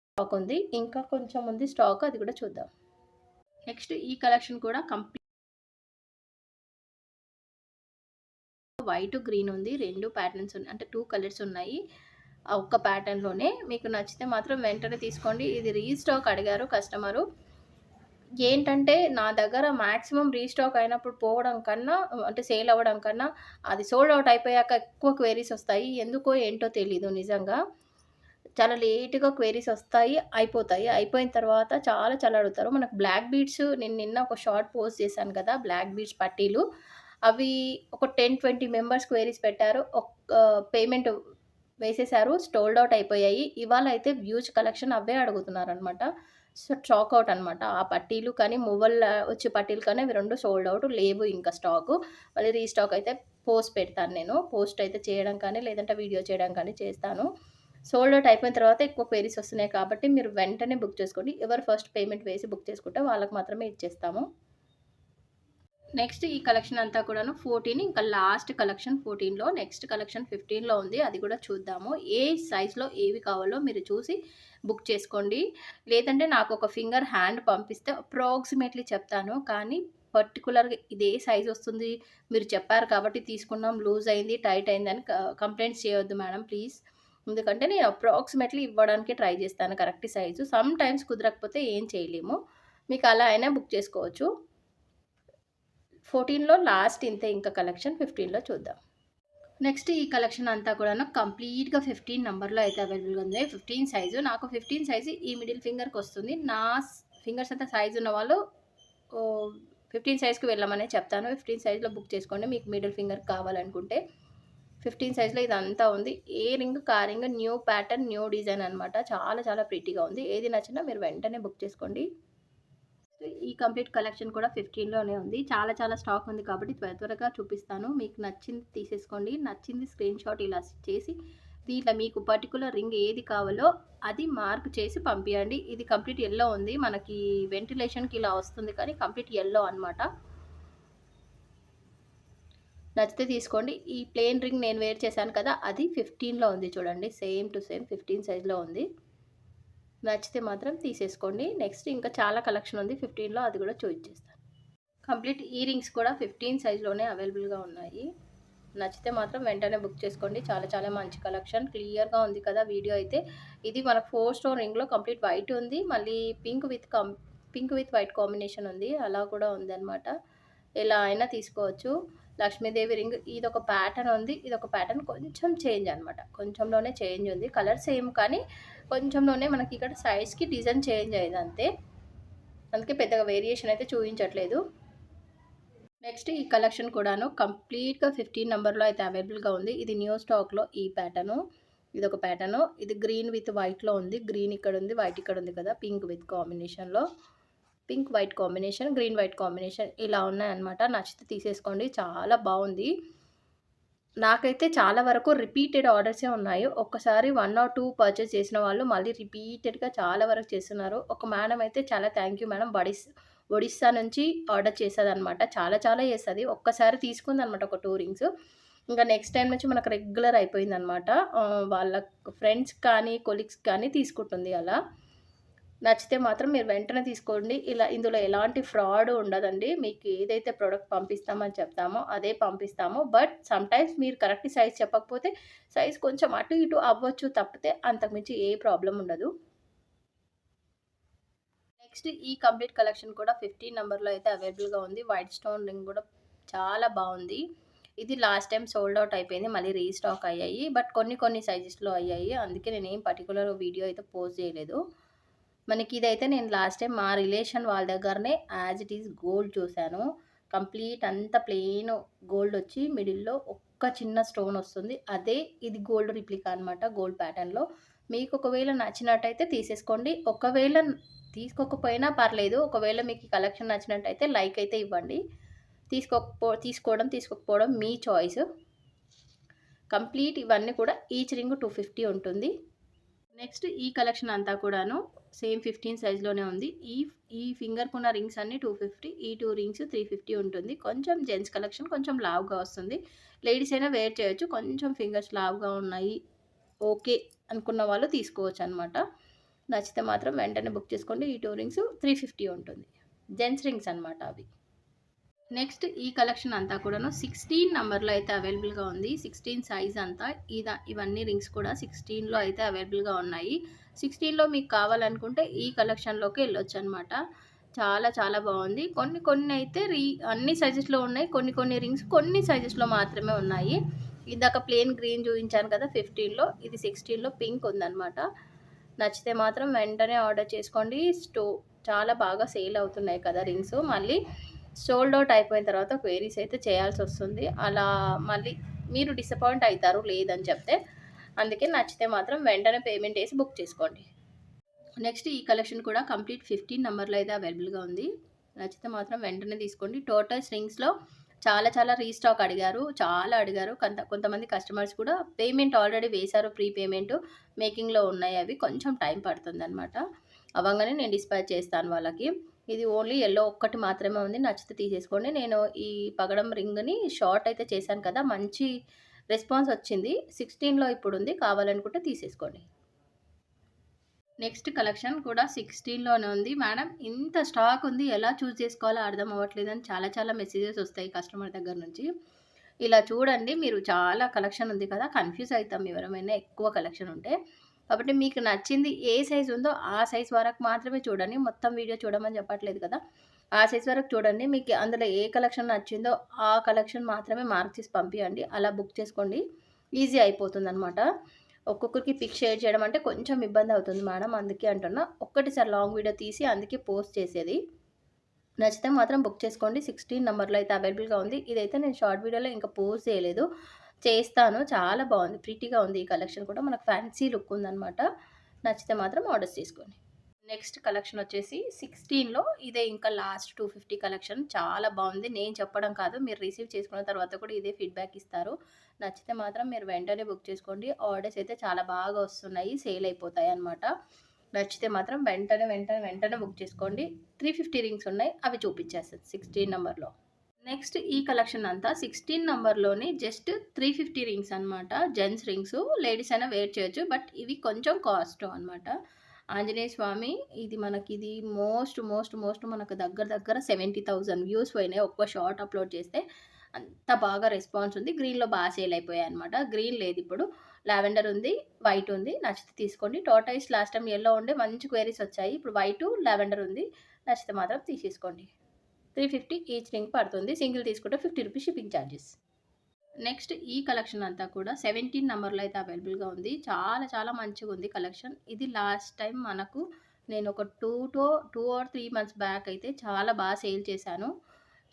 స్టాక్ ఉంది. ఇంకా కొంచెం ఉంది స్టాక్ అది కూడా చూద్దాం. నెక్స్ట్ ఈ కలెక్షన్ కూడా వైట్, గ్రీన్ ఉంది. 2 ప్యాటర్న్స్ ఉన్నాయి. అంటే 2 కలర్స్ ఉన్నాయి. ఆ ఒక్క ప్యాటర్న్‌లోనే మీకు నచ్చితే మాత్రం వెంటనే తీసుకోండి. ఇది రీస్టాక్ అడిగారు కస్టమరు. ఏంటంటే నా దగ్గర మాక్సిమం రీస్టాక్ అయినప్పుడు పోవడం కన్నా అంటే సేల్ అవ్వడం కన్నా అది సోల్డ్ ఔట్ అయిపోయాక ఎక్కువ క్వెరీస్ వస్తాయి. ఎందుకో ఏంటో తెలీదు నిజంగా. చాలా లేట్‌గా క్వెరీస్ వస్తాయి, అయిపోతాయి. అయిపోయిన తర్వాత చాలా చాలా అడుగుతారు. మనకు బ్లాక్ బీడ్స్ నేను నిన్న ఒక షార్ట్ పోస్ట్ చేశాను కదా! బ్లాక్ బీడ్స్ పట్టీలు. అవి ఒక 10, 20 మెంబర్స్ క్వెరీస్ పెట్టారు. పేమెంట్ వేసేసారు. సోల్డ్ ఔట్ అయిపోయాయి. ఇవాళ అయితే హ్యూజ్ కలెక్షన్ అవే అడుగుతున్నారనమాట. సో, స్టాక్ ఔట్ అనమాట. ఆ పట్టీలు కానీ మువ్వల వచ్చే పట్టీలు కానీ అవి 2 సోల్డ్ ఔట్ లేవు ఇంకా స్టాకు. మళ్ళీ రీస్టాక్ అయితే పోస్ట్ పెడతాను నేను. పోస్ట్ అయితే చేయడం కానీ, లేదంటే వీడియో చేయడం కానీ చేస్తాను. సోల్డ్ ఔట్ అయిపోయిన తర్వాత ఎక్కువ క్వెరీస్ వస్తున్నాయి కాబట్టి మీరు వెంటనే బుక్ చేసుకోండి. ఎవరు ఫస్ట్ పేమెంట్ వేసి బుక్ చేసుకుంటే వాళ్ళకి మాత్రమే ఇచ్చేస్తాము. నెక్స్ట్ ఈ కలెక్షన్ అంతా కూడాను 14 ఇంకా లాస్ట్ కలెక్షన్ 14లో నెక్స్ట్ కలెక్షన్ 15లో ఉంది. అది కూడా చూద్దాము. ఏ సైజ్‌లో ఏవి కావాలో మీరు చూసి బుక్ చేసుకోండి. లేదంటే నాకు ఒక ఫింగర్ హ్యాండ్ పంపిస్తే అప్రాక్సిమేట్‌లీ చెప్తాను. కానీ పర్టిక్యులర్‌గా ఇదే సైజ్ వస్తుంది. మీరు చెప్పారు కాబట్టి తీసుకున్నాం. లూజ్ అయింది, టైట్ అయిందని కంప్లెయింట్స్ చేయొద్దు మేడం ప్లీజ్. ఎందుకంటే నేను అప్రాక్సిమేట్‌లీ ఇవ్వడానికి ట్రై చేస్తాను కరెక్ట్ సైజు. సమ్ టైమ్స్ కుదరకపోతే ఏం చేయలేము. మీకు అలా అయినా బుక్ చేసుకోవచ్చు. 14లో లాస్ట్ ఇంతే ఇంకా కలెక్షన్. 15లో చూద్దాం. నెక్స్ట్ ఈ కలెక్షన్ అంతా కూడాను కంప్లీట్‌గా 15 నంబర్‌లో అయితే అవైలబుల్‌గా ఉంది. 15 సైజు. నాకు 15 సైజు ఈ మిడిల్ ఫింగర్‌కొస్తుంది. నా ఫింగర్స్ అంతా సైజ్ ఉన్నవాళ్ళు ఓహ్, 15 సైజ్‌కి వెళ్ళమనే చెప్తాను. 15 సైజ్‌లో బుక్ చేసుకోండి. మీకు మిడిల్ ఫింగర్ కావాలనుకుంటే. 15 సైజ్‌లో ఇదంతా ఉంది. ఏ రింగ్, కా ring new pattern, new design అనమాట. చాలా చాలా ప్రిటీగా ఉంది. ఏది నచ్చినా మీరు వెంటనే బుక్ చేసుకోండి. ఈ కంప్లీట్ కలెక్షన్ కూడా 15లోనే ఉంది. చాలా చాలా స్టాక్ ఉంది కాబట్టి త్వరగా చూపిస్తాను. మీకు నచ్చింది తీసేసుకోండి. నచ్చింది స్క్రీన్‌షాట్ ఇలా చేసి దీంట్లో మీకు పర్టిక్యులర్ రింగ్ ఏది కావాలో అది మార్క్ చేసి పంపియండి. ఇది కంప్లీట్ యెల్లో ఉంది. మనకి వెంటిలేషన్‌కి ఇలా వస్తుంది కానీ కంప్లీట్ యెల్లో అనమాట. నచ్చితే తీసుకోండి. ఈ ప్లెయిన్ రింగ్ నేను వేర్ చేశాను కదా! అది 15లో ఉంది చూడండి. సేమ్ టు సేమ్ 15 సైజ్‌లో ఉంది. నచ్చితే మాత్రం తీసేసుకోండి. నెక్స్ట్ ఇంకా చాలా కలెక్షన్ ఉంది 15లో అది కూడా చూయించేస్తాను. కంప్లీట్ ఇయర్ రింగ్స్ కూడా 15 సైజ్‌లోనే అవైలబుల్‌గా ఉన్నాయి. నచ్చితే మాత్రం వెంటనే బుక్ చేసుకోండి. చాలా చాలా మంచి కలెక్షన్. క్లియర్‌గా ఉంది కదా వీడియో అయితే. ఇది మనకు 4 స్టోన్ రింగ్‌లో కంప్లీట్ వైట్ ఉంది. మళ్ళీ పింక్ విత్ వైట్ కాంబినేషన్ ఉంది. అలా కూడా ఉందనమాట. ఎలా అయినా తీసుకోవచ్చు. లక్ష్మీదేవి రింగ్ ఇదొక ప్యాటర్న్ ఉంది. ఇదొక ప్యాటర్న్ కొంచెం చేంజ్ అనమాట. కొంచెంలోనే చేంజ్ ఉంది. కలర్ సేమ్ కానీ కొంచెంలోనే మనకి ఇక్కడ సైజ్‌కి డిజైన్ చేంజ్ అయ్యేది అంతే. అందుకే పెద్దగా వేరియేషన్ అయితే చూయించట్లేదు. నెక్స్ట్ ఈ కలెక్షన్ కూడాను కంప్లీట్‌గా 15 నంబర్‌లో అయితే అవైలబుల్‌గా ఉంది. ఇది న్యూ స్టాక్‌లో ఈ ప్యాటర్ను. ఇదొక ప్యాటర్ను. ఇది గ్రీన్ విత్ వైట్‌లో ఉంది. గ్రీన్ ఇక్కడుంది. వైట్ ఇక్కడుంది కదా! పింక్ విత్ కాంబినేషన్‌లో. Pink white combination, green white combination ఇలా ఉన్నాయన్నమాట. నచ్చితే తీసేసుకోండి. చాలా బావుంది. నాకైతే చాలా వరకు రిపీటెడ్ ఆర్డర్సే ఉన్నాయి. ఒక్కసారి 1 ఆర్ 2 పర్చేస్ చేసిన వాళ్ళు మళ్ళీ రిపీటెడ్‌గా చాలా వరకు చేస్తున్నారు. ఒక మేడమ్ అయితే చాలా థాంక్ యూ మేడమ్ ఒడిస్సా నుంచి ఆర్డర్ చేసేదనమాట. చాలా చాలా చేస్తది. ఒక్కసారి తీసుకుందనమాట ఒక 2 రింగ్స్. ఇంక నెక్స్ట్ టైమ్ నుంచి మనకు రెగ్యులర్ అయిపోయిందనమాట. వాళ్ళ ఫ్రెండ్స్ కానీ, కొలీగ్స్ కానీ తీసుకుంటుంది అలా. నచ్చితే మాత్రం మీరు వెంటనే తీసుకోండి. ఇందులో ఎలాంటి ఫ్రాడ్ ఉండదండి. మీకు ఏదైతే ప్రొడక్ట్ పంపిస్తామని చెప్తామో అదే పంపిస్తాము. బట్ సమ్‌టైమ్స్ మీరు కరెక్ట్ సైజ్ చెప్పకపోతే సైజ్ కొంచెం అటు ఇటు అవ్వచ్చు తప్పితే అంతకుమించి ఏ ప్రాబ్లమ్ ఉండదు. నెక్స్ట్ ఈ కంప్లీట్ కలెక్షన్ కూడా 15 నంబర్‌లో అయితే అవైలబుల్‌గా ఉంది. వైట్ స్టోన్ రింగ్ గూడా చాలా బావుంది. ఇది లాస్ట్ టైమ్ సోల్డ్ ఔట్ అయిపోయింది. మళ్ళీ రీస్టాక్ అయ్యాయి. బట్ కొన్ని కొన్ని సైజెస్‌లో అయ్యాయి. అందుకే నేనేం పర్టిక్యులర్ వీడియో అయితే పోస్ట్ చేయలేదు. మనకిదైతే నేను లాస్ట్ టైమ్ మా రిలేషన్ వాళ్ళ దగ్గరనే యాజ్ ఇట్ ఈజ్ గోల్డ్ చూసాను. కంప్లీట్ అంతా ప్లెయిన్ గోల్డొచ్చి మిడిల్‌లో ఒక్క చిన్న స్టోనొస్తుంది. అదే ఇది గోల్డ్ రిప్లికా అనమాట. గోల్డ్ ప్యాటర్న్‌లో. మీకు ఒకవేళ నచ్చినట్టయితే తీసేసుకోండి. ఒకవేళ తీసుకోకపోయినా పర్లేదు. ఒకవేళ మీకు ఈ కలెక్షన్ నచ్చినట్టయితే లైక్ అయితే ఇవ్వండి. తీసుకోకపోవడం మీ చాయిస్. కంప్లీట్ ఇవన్నీ కూడా ఈచ్ రింగ్ 250 ఉంటుంది. నెక్స్ట్ ఈ కలెక్షన్ అంతా కూడాను సేమ్ 15 సైజ్‌లోనే ఉంది. ఈ ఫింగర్‌కున్న రింగ్స్ అన్నీ 250. ఈ 2 రింగ్స్ 350 ఉంటుంది. కొంచెం జెంట్స్ కలెక్షన్ కొంచెం లావుగా వస్తుంది. లేడీస్ అయినా వేర్ చేయొచ్చు. కొంచెం ఫింగర్స్ లావుగా ఉన్నాయి. ఓకే అనుకున్న వాళ్ళు తీసుకోవచ్చనమాట. నచ్చితే మాత్రం వెంటనే బుక్ చేసుకోండి. ఈ 2 రింగ్స్ 350 ఉంటుంది. జెంట్స్ రింగ్స్ అనమాట అవి. నెక్స్ట్ ఈ కలెక్షన్ అంతా కూడాను 16 నంబర్‌లో అయితే అవైలబుల్‌గా ఉంది. 16 సైజ్ అంతా ఇవన్నీ రింగ్స్ కూడా 16లో అయితే అవైలబుల్‌గా ఉన్నాయి. 16లో మీకు కావాలనుకుంటే ఈ కలెక్షన్‌లోకి ఎళ్ళొచ్చనమాట. చాలా చాలా బావుంది. కొన్ని కొన్ని అయితే అన్ని సైజెస్‌లో ఉన్నాయి. కొన్ని కొన్ని రింగ్స్ కొన్ని సైజెస్‌లో మాత్రమే ఉన్నాయి. ఇందాక ప్లెయిన్ గ్రీన్ చూయించాను కదా! 15లో ఇది 16లో పింక్ ఉందనమాట. నచ్చితే మాత్రం వెంటనే ఆర్డర్ చేసుకోండి. చాలా బాగా సేల్ అవుతున్నాయి కదా రింగ్స్. మళ్ళీ సోల్డ్ ఔట్ అయిపోయిన తర్వాత క్వెరీస్ అయితే చేయాల్సొస్తుంది. అలా మళ్ళీ మీరు డిసప్పాయింట్ అయితారు లేదని చెప్తే. అందుకే నచ్చితే మాత్రం వెంటనే పేమెంట్ ఏసి బుక్ చేసుకోండి. నెక్స్ట్ ఈ కలెక్షన్ కూడా కంప్లీట్ 15 నంబర్‌లో అయితే అవైలబుల్‌గా ఉంది. నచ్చితే మాత్రం వెంటనే తీసుకోండి. టోటల్స్ రింగ్స్‌లో చాలా చాలా రీస్టాక్ అడిగారు. చాలా అడిగారు. కొంతమంది కస్టమర్స్ కూడా పేమెంట్ ఆల్రెడీ వేశారు. ప్రీ పేమెంట్ మేకింగ్‌లో ఉన్నాయి అవి. కొంచెం టైం పడుతుందనమాట. అవ్వంగానే నేను డిస్పాచ్ చేస్తాను వాళ్ళకి. ఇది ఓన్లీ యెల్లో ఒక్కటి మాత్రమే ఉంది. నచ్చితే తీసేసుకోండి. నేను ఈ పగడం రింగ్‌ని షార్ట్ అయితే చేశాను కదా! మంచి రెస్పాన్స్ వచ్చింది. 16లో ఇప్పుడుంది. కావాలనుకుంటే తీసేసుకోండి. నెక్స్ట్ కలెక్షన్ కూడా 16లోనే ఉంది. మేడం ఇంత స్టాక్ ఉంది. ఎలా చూజ్ చేసుకోవాలో అర్థం అవ్వట్లేదని చాలా చాలా మెసేజెస్ వస్తాయి కస్టమర్ దగ్గర నుంచి. ఇలా చూడండి మీరు చాలా కలెక్షన్ ఉంది కదా! కన్‌ఫ్యూజ్ అయితాం ఎవరమైనా ఎక్కువ కలెక్షన్ ఉంటే. కాబట్టి మీకు నచ్చింది ఏ సైజ్ ఉందో ఆ సైజ్ వరకు మాత్రమే చూడండి. మొత్తం వీడియో చూడమని చెప్పట్లేదు కదా! ఆ సైజ్ వరకు చూడండి. మీకు అందులో ఏ కలెక్షన్ నచ్చిందో ఆ కలెక్షన్ మాత్రమే మార్క్ చేసి పంపియండి. అలా బుక్ చేసుకోండి. ఈజీ అయిపోతుందనమాట. ఒక్కొక్కరికి పిక్ షేర్ చేయడం అంటే కొంచెం ఇబ్బంది అవుతుంది మేడం. అందుకే అంటున్నా. ఒక్కటేసారి లాంగ్ వీడియో తీసి అందుకే పోస్ట్ చేసేది. నచ్చితే మాత్రం బుక్ చేసుకోండి. 16 నంబర్‌లో అయితే అవైలబుల్‌గా ఉంది. ఇదైతే నేను షార్ట్ వీడియోలో ఇంకా పోస్ట్ చేయలేదు. చేస్తాను. చాలా బాగుంది. ప్రిటీగా ఉంది ఈ కలెక్షన్ కూడా. మనకు ఫ్యాన్సీ లుక్ ఉందనమాట. నచ్చితే మాత్రం ఆర్డర్స్ చేసుకోండి. నెక్స్ట్ కలెక్షన్ వచ్చేసి 16లో ఇదే ఇంకా లాస్ట్ 250 కలెక్షన్. చాలా బాగుంది. నేను చెప్పడం కాదు. మీరు రిసీవ్ చేసుకున్న తర్వాత కూడా ఇదే ఫీడ్‌బ్యాక్ ఇస్తారు. నచ్చితే మాత్రం మీరు వెంటనే బుక్ చేసుకోండి. ఆర్డర్స్ అయితే చాలా బాగా వస్తున్నాయి. సేల్ అయిపోతాయన్నమాట. నచ్చితే మాత్రం వెంటనే బుక్ చేసుకోండి. 350 రింగ్స్ ఉన్నాయి. అవి చూపించేస్తాను 16 నంబర్‌లో. నెక్స్ట్ ఈ కలెక్షన్ అంతా 16 నంబర్‌లోనే జస్ట్ 350 రింగ్స్ అనమాట. Gents rings. లేడీస్ అయినా వేర్ చేయొచ్చు. బట్ ఇవి కొంచెం కాస్ట్ అనమాట. ఆంజనేయ స్వామి ఇది మోస్ట్ మనకు దగ్గర 70,000 వ్యూస్ పోయినాయి. ఒక్క షార్ట్ అప్లోడ్ చేస్తే అంత బాగా రెస్పాన్స్ ఉంది. గ్రీన్‌లో బాగా సేల్ అయిపోయాయి అనమాట. గ్రీన్ లేదు ఇప్పుడు. లావెండర్ ఉంది, వైట్ ఉంది. నచ్చితే తీసుకోండి. టార్టాయిస్ లాస్ట్ టైమ్ యెల్లో ఉండే మంచి క్వెరీస్ వచ్చాయి. ఇప్పుడు వైటు, లావెండర్ ఉంది. నచ్చితే మాత్రం తీసేసుకోండి. 350 ఈచ్ రింగ్ పడుతుంది. సింగిల్ తీసుకుంటే 50 రూపీస్ షిప్పింగ్ ఛార్జెస్. నెక్స్ట్ ఈ కలెక్షన్ అంతా కూడా 17 నంబర్‌లో అయితే అవైలబుల్‌గా ఉంది. చాలా మంచిగుంది కలెక్షన్. ఇది లాస్ట్ టైం మనకు నేను ఒక 2 ఆర్ 3 మంత్స్ బ్యాక్ అయితే చాలా బాగా సేల్ చేశాను.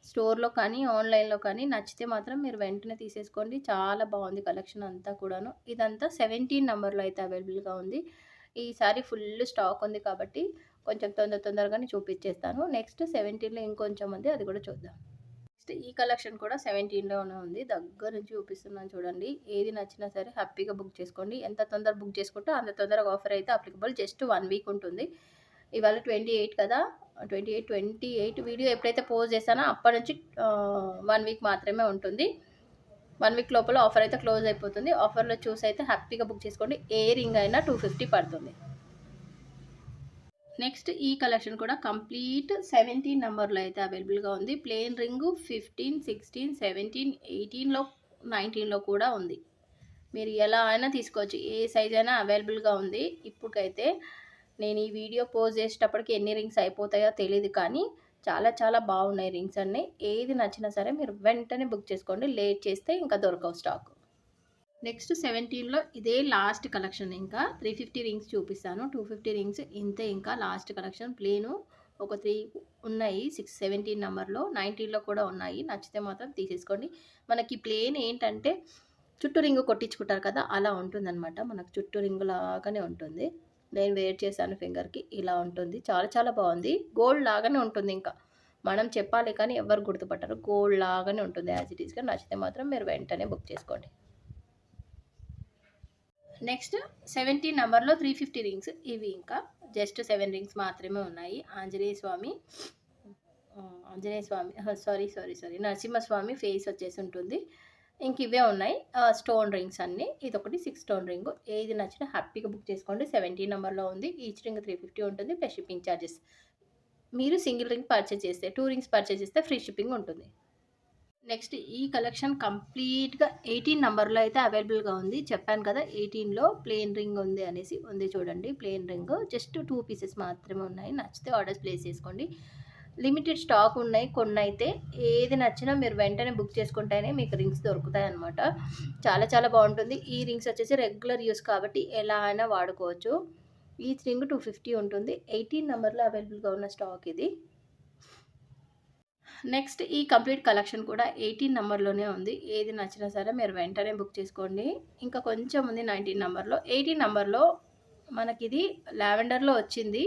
స్టోర్‌లో కానీ, ఆన్‌లైన్‌లో కానీ నచ్చితే మాత్రం మీరు వెంటనే తీసేసుకోండి. చాలా బాగుంది కలెక్షన్ అంతా కూడాను. ఇదంతా 17 నంబర్‌లో అయితే అవైలబుల్‌గా ఉంది. ఈసారి ఫుల్ స్టాక్ ఉంది కాబట్టి కొంచెం తొందరగానే చూపించేస్తాను. నెక్స్ట్ 17లో ఇంకొంచెం ఉంది. అది కూడా చూద్దాం. నెక్స్ట్ ఈ కలెక్షన్ కూడా 17లోనే ఉంది. దగ్గర నుంచి చూపిస్తున్నాను చూడండి. ఏది నచ్చినా సరే హ్యాపీగా బుక్ చేసుకోండి. ఎంత తొందర బుక్ చేసుకుంటే అంత తొందరగా ఆఫర్ అయితే అప్లికబుల్. జస్ట్ 1 వీక్ ఉంటుంది. ఇవాళ 28 కదా! 28 వీడియో ఎప్పుడైతే పోస్ట్ చేశానో అప్పటి నుంచి 1 వీక్ మాత్రమే ఉంటుంది. 1 వీక్ లోపల ఆఫర్ అయితే క్లోజ్ అయిపోతుంది. ఆఫర్‌లో చూసి అయితే హ్యాపీగా బుక్ చేసుకోండి. ఏ రింగ్ అయినా 250 పడుతుంది. నెక్స్ట్ ఈ కలెక్షన్ కూడా కంప్లీట్ 17 నంబర్‌లో అయితే అవైలబుల్‌గా ఉంది. ప్లెయిన్ రింగు 15, 16, 17, 18లో, 19లో కూడా ఉంది. మీరు ఎలా అయినా తీసుకోవచ్చు. ఏ సైజ్ అయినా అవైలబుల్‌గా ఉంది. ఇప్పటికైతే నేను ఈ వీడియో పోస్ట్ చేసేటప్పటికి ఎన్ని రింగ్స్ అయిపోతాయో తెలీదు కానీ చాలా బాగున్నాయి రింగ్స్ అన్నీ. ఏది నచ్చినా సరే మీరు వెంటనే బుక్ చేసుకోండి. లేట్ చేస్తే ఇంకా దొరకవు స్టాక్. నెక్స్ట్ 17లో ఇదే లాస్ట్ కలెక్షన్ ఇంకా 350 రింగ్స్ చూపిస్తాను. 250 రింగ్స్ ఇంతే ఇంకా లాస్ట్ కలెక్షన్. ప్లేను ఒక 3 ఉన్నాయి. 17 నంబర్‌లో, 19లో కూడా ఉన్నాయి. నచ్చితే మాత్రం తీసేసుకోండి. మనకి ప్లేన్ ఏంటంటే చుట్టూ రింగు కొట్టించుకుంటారు కదా! అలా ఉంటుందనమాట. మనకు చుట్టూ రింగు లాగానే ఉంటుంది. నేను వేర్ చేశాను ఫింగర్‌కి. ఇలా ఉంటుంది. చాలా బాగుంది. గోల్డ్ లాగానే ఉంటుంది ఇంకా. మనం చెప్పాలి కానీ ఎవ్వరు గుర్తుపట్టరు. గోల్డ్ లాగానే ఉంటుంది యాజ్ ఇట్ ఈస్‌గా. నచ్చితే మాత్రం మీరు వెంటనే బుక్ చేసుకోండి. నెక్స్ట్ 17 నంబర్‌లో 350 రింగ్స్. ఇవి ఇంకా జస్ట్ 7 రింగ్స్ మాత్రమే ఉన్నాయి. ఆంజనేయ స్వామి నరసింహస్వామి ఫేస్ వచ్చేసి ఉంటుంది. ఇంక ఇవే ఉన్నాయి. స్టోన్ రింగ్స్ అన్నీ. ఇదొకటి 6 స్టోన్ రింగ్. ఏది నచ్చినా హ్యాపీగా బుక్ చేసుకోండి. 17 నంబర్‌లో ఉంది. ఈచ్ రింగ్ 350 ఉంటుంది. Plus shipping charges. మీరు సింగిల్ రింగ్ పర్చేజ్ చేస్తే 2 రింగ్స్ పర్చేజ్ చేస్తే ఫ్రీ షిప్పింగ్ ఉంటుంది. నెక్స్ట్ ఈ కలెక్షన్ కంప్లీట్‌గా 18 నంబర్‌లో అయితే అవైలబుల్‌గా ఉంది. చెప్పాను కదా! 18లో ప్లెయిన్ రింగ్ ఉంది అనేసి. ఉంది చూడండి ప్లెయిన్ రింగ్. జస్ట్ 2 పీసెస్ మాత్రమే ఉన్నాయి. నచ్చితే ఆర్డర్స్ ప్లేస్ చేసుకోండి. లిమిటెడ్ స్టాక్ ఉన్నాయి కొన్నైతే. ఏది నచ్చినా మీరు వెంటనే బుక్ చేసుకుంటేనే మీకు రింగ్స్ దొరుకుతాయన్నమాట. చాలా బాగుంటుంది. ఈ రింగ్స్ వచ్చేసి రెగ్యులర్ యూస్ కాబట్టి ఎలా అయినా వాడుకోవచ్చు. ఈచ్ రింగ్ 250 ఉంటుంది. 18 నంబర్‌లో అవైలబుల్‌గా ఉన్న స్టాక్ ఇది. నెక్స్ట్ ఈ కంప్లీట్ కలెక్షన్ కూడా 18 నంబర్‌లోనే ఉంది. ఏది నచ్చినా సరే మీరు వెంటనే బుక్ చేసుకోండి. ఇంకా కొంచెం ఉంది 19 నంబర్‌లో. 18 నంబర్‌లో మనకిది లావెండర్‌లో వచ్చింది.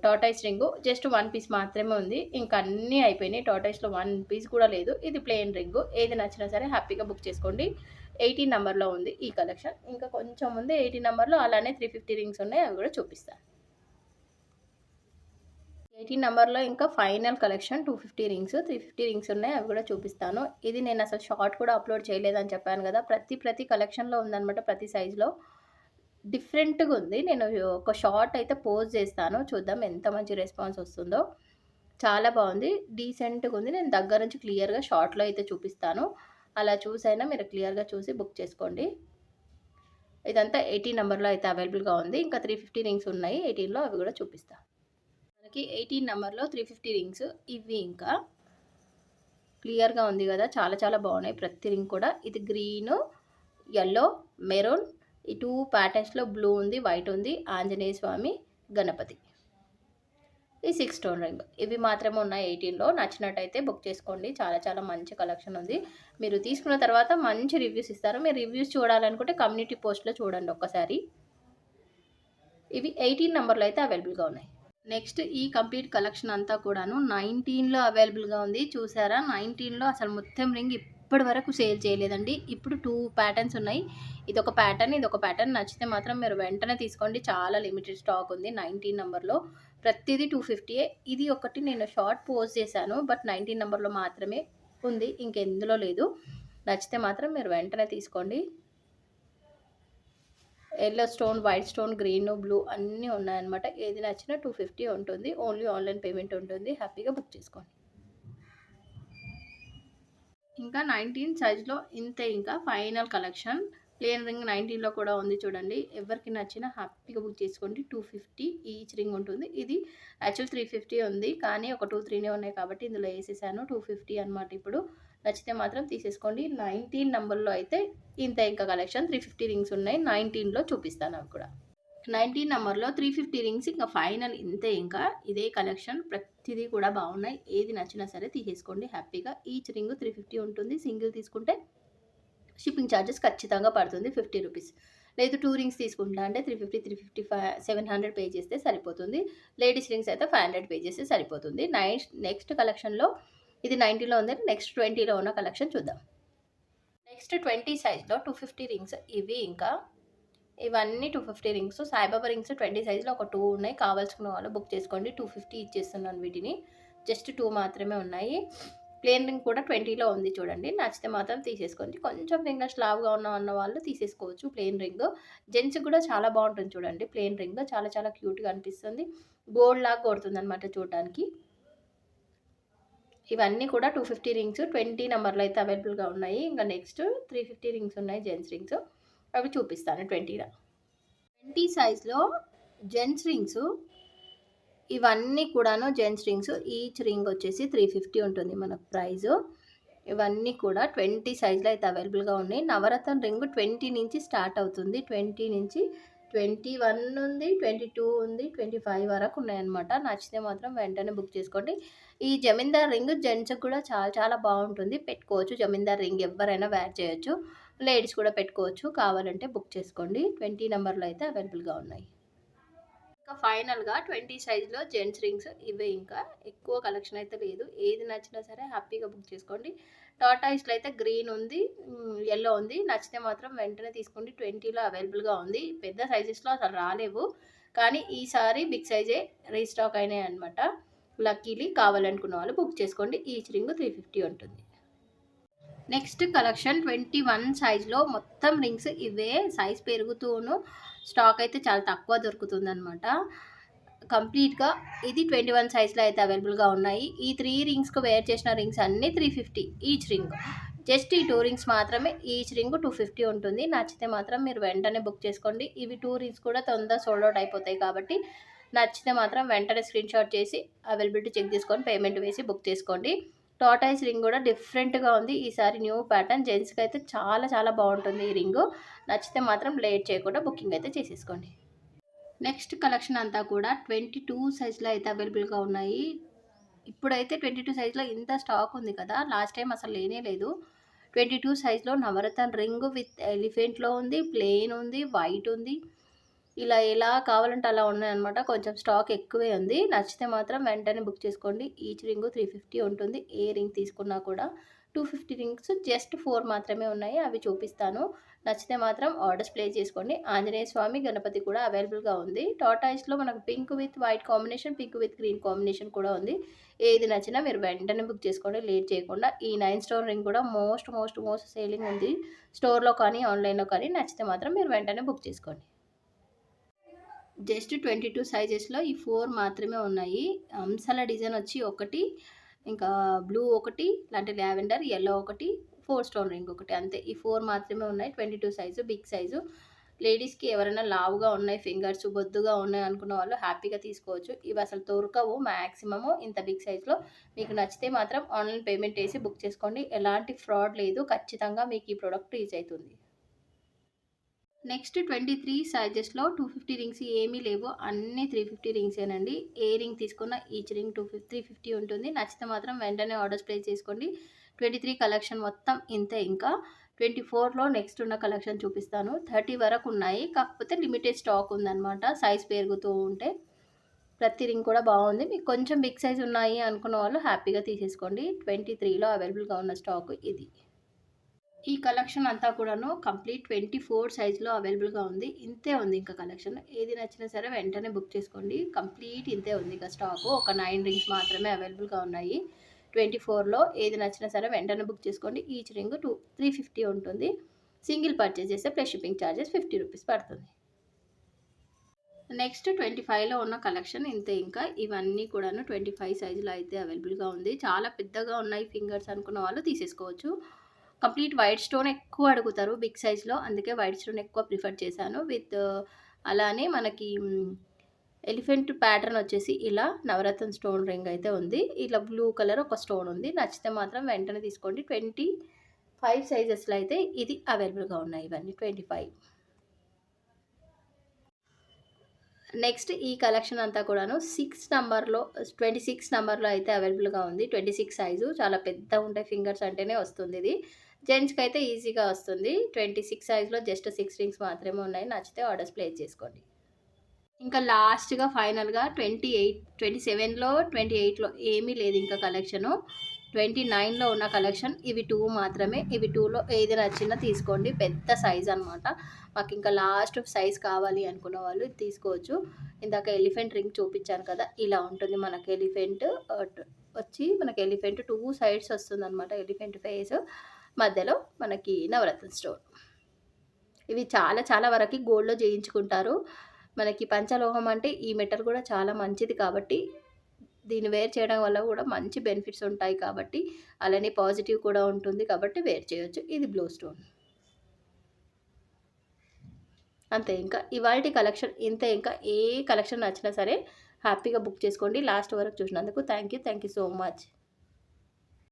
Tortoise ring. జస్ట్ 1 పీస్ మాత్రమే ఉంది. ఇంక అన్నీ అయిపోయినాయి. టార్టాయిస్‌లో 1 పీస్ కూడా లేదు. ఇది ప్లెయిన్ రింగు. ఏది నచ్చినా సరే హ్యాపీగా బుక్ చేసుకోండి. 18 నంబర్‌లో ఉంది ఈ కలెక్షన్. ఇంకా కొంచెం ఉంది 18 నంబర్‌లో. అలానే 350 రింగ్స్ ఉన్నాయి. అవి కూడా చూపిస్తాను. 18 నంబర్‌లో ఇంకా ఫైనల్ కలెక్షన్ 250 రింగ్స్, 350 రింగ్స్ ఉన్నాయి. అవి కూడా చూపిస్తాను. ఇది నేను అసలు షార్ట్ కూడా అప్లోడ్ చేయలేదని చెప్పాను కదా! ప్రతి కలెక్షన్‌లో ఉందనమాట. ప్రతి సైజ్‌లో డిఫరెంట్‌గా ఉంది. నేను ఒక షార్ట్ అయితే పోస్ట్ చేస్తాను. చూద్దాం ఎంత మంచి రెస్పాన్స్ వస్తుందో. చాలా బాగుంది. డీసెంట్‌గా ఉంది. నేను దగ్గర నుంచి క్లియర్‌గా షార్ట్‌లో అయితే చూపిస్తాను. అలా చూసైనా మీరు క్లియర్‌గా చూసి బుక్ చేసుకోండి. ఇదంతా 18 నెంబర్‌లో అయితే అవైలబుల్‌గా ఉంది. ఇంకా 350 రింగ్స్ ఉన్నాయి 18లో, అవి కూడా చూపిస్తా. మనకి 18 నెంబర్‌లో 350 రింగ్స్ ఇవి ఇంకా క్లియర్‌గా ఉంది కదా! చాలా చాలా బాగున్నాయి ప్రతి రింగ్ కూడా. ఇది గ్రీను, యెల్లో, మెరూన్, ఈ 2 ప్యాటర్న్స్‌లో బ్లూ ఉంది, వైట్ ఉంది, ఆంజనేయ స్వామి, గణపతి. ఈ 6 స్టోన్ రింగ్ ఇవి మాత్రమే ఉన్నాయి 18లో. నచ్చినట్టయితే బుక్ చేసుకోండి. చాలా చాలా మంచి కలెక్షన్ ఉంది. మీరు తీసుకున్న తర్వాత మంచి రివ్యూస్ ఇస్తారు. మీరు రివ్యూస్ చూడాలనుకుంటే కమ్యూనిటీ పోస్ట్‌లో చూడండి ఒక్కసారి. ఇవి 18 నంబర్‌లో అయితే అవైలబుల్‌గా ఉన్నాయి. నెక్స్ట్ ఈ కంప్లీట్ కలెక్షన్ అంతా కూడాను 19లో అవైలబుల్‌గా ఉంది. చూసారా 19లో అసలు మొత్తం రింగ్ ఇప్పటి వరకు సేల్ చేయలేదండి. ఇప్పుడు 2 ప్యాటర్న్స్ ఉన్నాయి. ఇదొక ప్యాటర్న్, ఇదొక ప్యాటర్న్. నచ్చితే మాత్రం మీరు వెంటనే తీసుకోండి. చాలా లిమిటెడ్ స్టాక్ ఉంది 19 నంబర్‌లో. ప్రతిదీ 250యే. ఇది ఒకటి నేను షార్ట్ పోస్ట్ చేశాను. బట్ 19 నంబర్‌లో మాత్రమే ఉంది. ఇంకెందులో లేదు. నచ్చితే మాత్రం మీరు వెంటనే తీసుకోండి. Yellow stone, white stone, green, blue అన్నీ ఉన్నాయన్నమాట. ఏది నచ్చినా 250 ఉంటుంది. ఓన్లీ ఆన్‌లైన్ పేమెంట్ ఉంటుంది. హ్యాపీగా బుక్ చేసుకోండి. ఇంకా 19 సైజ్‌లో ఇంతే, ఇంకా ఫైనల్ కలెక్షన్. ప్లెయిన్ రింగ్ 19లో కూడా ఉంది చూడండి. ఎవరికి నచ్చినా హ్యాపీగా బుక్ చేసుకోండి. 250 ఈచ్ రింగ్ ఉంటుంది. ఇది యాక్చువల్ 350 ఉంది. కానీ ఒక 2, 3నే ఉన్నాయి కాబట్టి ఇందులో ఏసేసాను. 250 అనమాట ఇప్పుడు. నచ్చితే మాత్రం తీసేసుకోండి. 19 నంబర్‌లో అయితే ఇంతే ఇంకా కలెక్షన్. 350 రింగ్స్ ఉన్నాయి. 19లో చూపిస్తాను అవి కూడా. 19 నంబర్‌లో 350 రింగ్స్ ఇంకా ఫైనల్ ఇంతే ఇంకా. ఇదే కలెక్షన్. ప్రతిదీ కూడా బాగున్నాయి. ఏది నచ్చినా సరే తీసేసుకోండి హ్యాపీగా. ఈచ్ రింగ్ 350 ఉంటుంది. సింగిల్ తీసుకుంటే షిప్పింగ్ ఛార్జెస్ ఖచ్చితంగా పడుతుంది 50 రూపీస్. లేదు 2 రింగ్స్ తీసుకుంటా అంటే 350, 355, 700 పే చేస్తే సరిపోతుంది. లేడీస్ రింగ్స్ అయితే 500 పే చేస్తే సరిపోతుంది. నెక్స్ట్ కలెక్షన్‌లో ఇది 90లో ఉంది. నెక్స్ట్ 20లో ఉన్న కలెక్షన్ చూద్దాం. నెక్స్ట్ 20 సైజ్‌లో 250 రింగ్స్ ఇవి ఇంకా. ఇవన్నీ 250 రింగ్స్. సాయిబాబా రింగ్స్ 20 సైజ్‌లో ఒక 2 ఉన్నాయి. కావాల్సుకున్న వాళ్ళు బుక్ చేసుకోండి. 250 ఇచ్చేస్తున్నాను వీటిని. జస్ట్ 2 మాత్రమే ఉన్నాయి. ప్లెయిన్ రింగ్ కూడా 20లో ఉంది చూడండి. నచ్చితే మాత్రం తీసేసుకోండి. కొంచెం ఫింగర్స్ లావుగా ఉన్న వాళ్ళు తీసేసుకోవచ్చు ప్లెయిన్ రింగ్. జెంట్స్‌కి కూడా చాలా బాగుంటుంది చూడండి ప్లెయిన్ రింగ్. చాలా చాలా క్యూట్‌గా అనిపిస్తుంది. గోల్డ్ లాగా కొడుతుందనమాట చూడడానికి. ఇవన్నీ కూడా 250 రింగ్స్ 20 నంబర్‌లో అయితే అవైలబుల్‌గా ఉన్నాయి. ఇంకా నెక్స్ట్ 350 రింగ్స్ ఉన్నాయి జెంట్స్ రింగ్స్. అవి చూపిస్తాను 20లో. 20 సైజ్‌లో జెంట్స్ రింగ్స్ ఇవన్నీ కూడాను జెంట్స్ రింగ్స్. ఈచ్ రింగ్ వచ్చేసి 350 ఉంటుంది మనకు ప్రైజు. ఇవన్నీ కూడా 20 సైజ్‌లో అయితే అవైలబుల్‌గా ఉన్నాయి. నవరత్న రింగ్ 20 నుంచి స్టార్ట్ అవుతుంది. 20 నుంచి 21 ఉంది, 22 ఉంది, 25 వరకు ఉన్నాయన్నమాట. నచ్చితే మాత్రం వెంటనే బుక్ చేసుకోండి. ఈ జమీందార్ రింగ్ జెంట్స్‌కి కూడా చాలా చాలా బాగుంటుంది. పెట్టుకోవచ్చు. జమీందార్ రింగ్ ఎవ్వరైనా వేర్ చేయొచ్చు. లేడీస్ కూడా పెట్టుకోవచ్చు. కావాలంటే బుక్ చేసుకోండి. 20 నంబర్‌లో అయితే అవైలబుల్‌గా ఉన్నాయి. ఇంకా ఫైనల్‌గా 20 సైజ్‌లో జెంట్స్ రింగ్స్ ఇవే ఇంకా. ఎక్కువ కలెక్షన్ అయితే లేదు. ఏది నచ్చినా సరే హ్యాపీగా బుక్ చేసుకోండి. టార్టాయిస్‌లో అయితే గ్రీన్ ఉంది, యెల్లో ఉంది. నచ్చితే మాత్రం వెంటనే తీసుకోండి. 20లో అవైలబుల్‌గా ఉంది. పెద్ద సైజెస్‌లో అసలు రాలేవు. కానీ ఈసారి బిగ్ సైజే రీస్టాక్ అయినాయన్నమాట. లక్కీలీ కావాలనుకున్న వాళ్ళు బుక్ చేసుకోండి. ఈచ్ రింగ్ 350 ఉంటుంది. నెక్స్ట్ కలెక్షన్ 21 సైజ్‌లో మొత్తం రింగ్స్ ఇవే. సైజ్ పెరుగుతూను స్టాక్ అయితే చాలా తక్కువ దొరుకుతుందనమాట. కంప్లీట్‌గా ఇది 21 సైజ్‌లో అయితే అవైలబుల్‌గా ఉన్నాయి. ఈ 3 రింగ్స్‌కి వేర్ చేసిన రింగ్స్ అన్నీ 350 ఈచ్ రింగ్. జస్ట్ ఈ 2 రింగ్స్ మాత్రమే ఈచ్ రింగ్ 250 ఉంటుంది. నచ్చితే మాత్రం మీరు వెంటనే బుక్ చేసుకోండి. ఇవి 2 రింగ్స్ కూడా తొందరగా సోల్డ్ అవుట్ అయిపోతాయి కాబట్టి నచ్చితే మాత్రం వెంటనే స్క్రీన్‌షాట్ చేసి అవైలబిలిటీ చెక్ చేసుకొని పేమెంట్ వేసి బుక్ చేసుకోండి. టార్టాయిస్ రింగ్ కూడా డిఫరెంట్‌గా ఉంది. ఈసారి న్యూ ప్యాటర్న్ జెంట్స్‌కి అయితే చాలా చాలా బాగుంటుంది ఈ రింగు. నచ్చితే మాత్రం లేట్ చేయకుండా బుకింగ్ అయితే చేసేసుకోండి. నెక్స్ట్ కలెక్షన్ అంతా కూడా 22 సైజ్‌లో అయితే అవైలబుల్‌గా ఉన్నాయి. ఇప్పుడైతే 22 సైజ్‌లో ఇంత స్టాక్ ఉంది కదా! లాస్ట్ టైం అసలు లేనే లేదు. 22 సైజ్‌లో నవరత్న రింగ్ విత్ ఎలిఫెంట్‌లో ఉంది, ప్లెయిన్ ఉంది, వైట్ ఉంది. ఇలా ఎలా కావాలంటే అలా ఉన్నాయన్నమాట. కొంచెం స్టాక్ ఎక్కువే ఉంది. నచ్చితే మాత్రం వెంటనే బుక్ చేసుకోండి. ఈచ్ రింగ్ 350 ఉంటుంది. ఏ రింగ్ తీసుకున్నా కూడా 250 రింగ్స్ జస్ట్ 4 మాత్రమే ఉన్నాయి. అవి చూపిస్తాను. నచ్చితే మాత్రం ఆర్డర్స్ ప్లేస్ చేసుకోండి. ఆంజనేయ స్వామి, గణపతి కూడా అవైలబుల్‌గా ఉంది. టార్టాయిస్‌లో మనకు pink with white combination, pink with green combination కూడా ఉంది. ఏది నచ్చినా మీరు వెంటనే బుక్ చేసుకోండి లేట్ చేయకుండా. ఈ 9 స్టోన్ రింగ్ కూడా మోస్ట్ సేలింగ్ ఉంది. స్టోర్‌లో కానీ, ఆన్‌లైన్‌లో కానీ. నచ్చితే మాత్రం మీరు వెంటనే బుక్ చేసుకోండి. జస్ట్ 22 సైజెస్‌లో ఈ 4 మాత్రమే ఉన్నాయి. హంసల డిజైన్ వచ్చి ఒకటి, ఇంకా బ్లూ ఒకటి, ఇలాంటి లావెండర్, యెల్లో ఒకటి, 4 స్టోన్ రింగ్ ఒకటి అంతే. ఈ 4 మాత్రమే ఉన్నాయి. 22 సైజు బిగ్ సైజు. లేడీస్‌కి ఎవరైనా లావుగా ఉన్నాయి ఫింగర్స్, బొద్దుగా ఉన్నాయి అనుకున్న వాళ్ళు హ్యాపీగా తీసుకోవచ్చు. ఇవి అసలు దొరకవు మాక్సిమము ఇంత బిగ్ సైజ్‌లో. మీకు నచ్చితే మాత్రం ఆన్‌లైన్ పేమెంట్ ఏసి బుక్ చేసుకోండి. ఎలాంటి ఫ్రాడ్ లేదు. ఖచ్చితంగా మీకు ఈ ప్రొడక్ట్ యూజ్ అయితుంది. నెక్స్ట్ 23 సైజెస్‌లో 250 రింగ్స్ ఏమీ లేవు. అన్నీ 350 రింగ్సేనండి. ఏ రింగ్ తీసుకున్నా ఈచ్ రింగ్ 350 ఉంటుంది. నచ్చితే మాత్రం వెంటనే ఆర్డర్స్ ప్లేస్ చేసుకోండి. 23 కలెక్షన్ మొత్తం ఇంతే ఇంకా. 24లో నెక్స్ట్ ఉన్న కలెక్షన్ చూపిస్తాను. 30 వరకు ఉన్నాయి. కాకపోతే లిమిటెడ్ స్టాక్ ఉందనమాట. సైజ్ పెరుగుతూ ఉంటే. ప్రతి రింగ్ కూడా బాగుంది. మీకు కొంచెం బిగ్ సైజ్ ఉన్నాయి అనుకున్న వాళ్ళు హ్యాపీగా తీసేసుకోండి. 23లో అవైలబుల్‌గా ఉన్న స్టాక్ ఇది. ఈ కలెక్షన్ అంతా కూడాను కంప్లీట్ 24 సైజ్‌లో అవైలబుల్‌గా ఉంది. ఇంతే ఉంది ఇంకా కలెక్షన్. ఏది నచ్చినా సరే వెంటనే బుక్ చేసుకోండి. కంప్లీట్ ఇంతే ఉంది ఇక స్టాకు. ఒక 9 రింగ్స్ మాత్రమే అవైలబుల్‌గా ఉన్నాయి. 24లో ఏది నచ్చినా సరే వెంటనే బుక్ చేసుకోండి. ఈచ్ రింగ్ 350 ఉంటుంది. సింగిల్ పర్చేజ్ చేస్తే ప్లస్ షిప్పింగ్ చార్జెస్ ₹50 పడుతుంది. నెక్స్ట్ 25లో ఉన్న కలెక్షన్ ఇంతే ఇంకా. ఇవన్నీ కూడాను 25 సైజ్‌లో అయితే అవైలబుల్‌గా ఉంది. చాలా పెద్దగా ఉన్నాయి ఫింగర్స్ అనుకున్న వాళ్ళు తీసేసుకోవచ్చు. కంప్లీట్ వైట్ స్టోన్ ఎక్కువ అడుగుతారు బిగ్ సైజ్‌లో. అందుకే వైట్ స్టోన్ ఎక్కువ ప్రిఫర్ చేశాను. అలానే మనకి ఎలిఫెంట్ ప్యాటర్న్ వచ్చేసి ఇలా నవరత్న స్టోన్ రింగ్ అయితే ఉంది. ఇలా బ్లూ కలర్ ఒక స్టోన్ ఉంది. నచ్చితే మాత్రం వెంటనే తీసుకోండి. 25 సైజెస్‌లో అయితే ఇది అవైలబుల్‌గా ఉన్నాయి ఇవన్నీ 25. నెక్స్ట్ ఈ కలెక్షన్ అంతా కూడాను 26 నంబర్‌లో అయితే అవైలబుల్‌గా ఉంది. 26 సైజు చాలా పెద్దగుంటాయి ఫింగర్స్ అంటేనే వస్తుందిది. జెంట్స్‌కైతే ఈజీగా వస్తుంది. 26 సైజ్‌లో జస్ట్ 6 రింగ్స్ మాత్రమే ఉన్నాయి. నచ్చితే ఆర్డర్స్ ప్లేస్ చేసుకోండి. ఇంకా లాస్ట్‌గా ఫైనల్‌గా 27లో, 28లో ఏమీ లేదు ఇంకా కలెక్షను. 29లో ఉన్న కలెక్షన్ ఇవి 2 మాత్రమే. ఇవి 2లో ఏది నచ్చినా తీసుకోండి. పెద్ద సైజ్ అనమాట. మాకింకా లాస్ట్ సైజ్ కావాలి అనుకున్న వాళ్ళు ఇది తీసుకోవచ్చు. ఇందాక ఎలిఫెంట్ రింగ్ చూపించాను కదా! ఇలా ఉంటుంది మనకి ఎలిఫెంట్ మనకి ఎలిఫెంట్ 2 సైడ్స్ వస్తుందనమాట. ఎలిఫెంట్ ఫేస్ మధ్యలో మనకి నవరత్న స్టోన్. ఇవి చాలా చాలా వరకి గోల్డ్‌లో చేయించుకుంటారు. మనకి పంచలోహం అంటే ఈ మెటల్ కూడా చాలా మంచిది కాబట్టి, దీన్ని వేర్ చేయడం వల్ల కూడా మంచి బెనిఫిట్స్ ఉంటాయి కాబట్టి, అలానే పాజిటివ్ కూడా ఉంటుంది కాబట్టి వేర్ చేయొచ్చు. ఇది బ్లూ స్టోన్. అంతే ఇంకా ఇవాల్టి కలెక్షన్ ఇంతే ఇంకా. ఏ కలెక్షన్ నచ్చినా సరే హ్యాపీగా బుక్ చేసుకోండి. లాస్ట్ వరకు చూసినందుకు థ్యాంక్ యూ సో మచ్.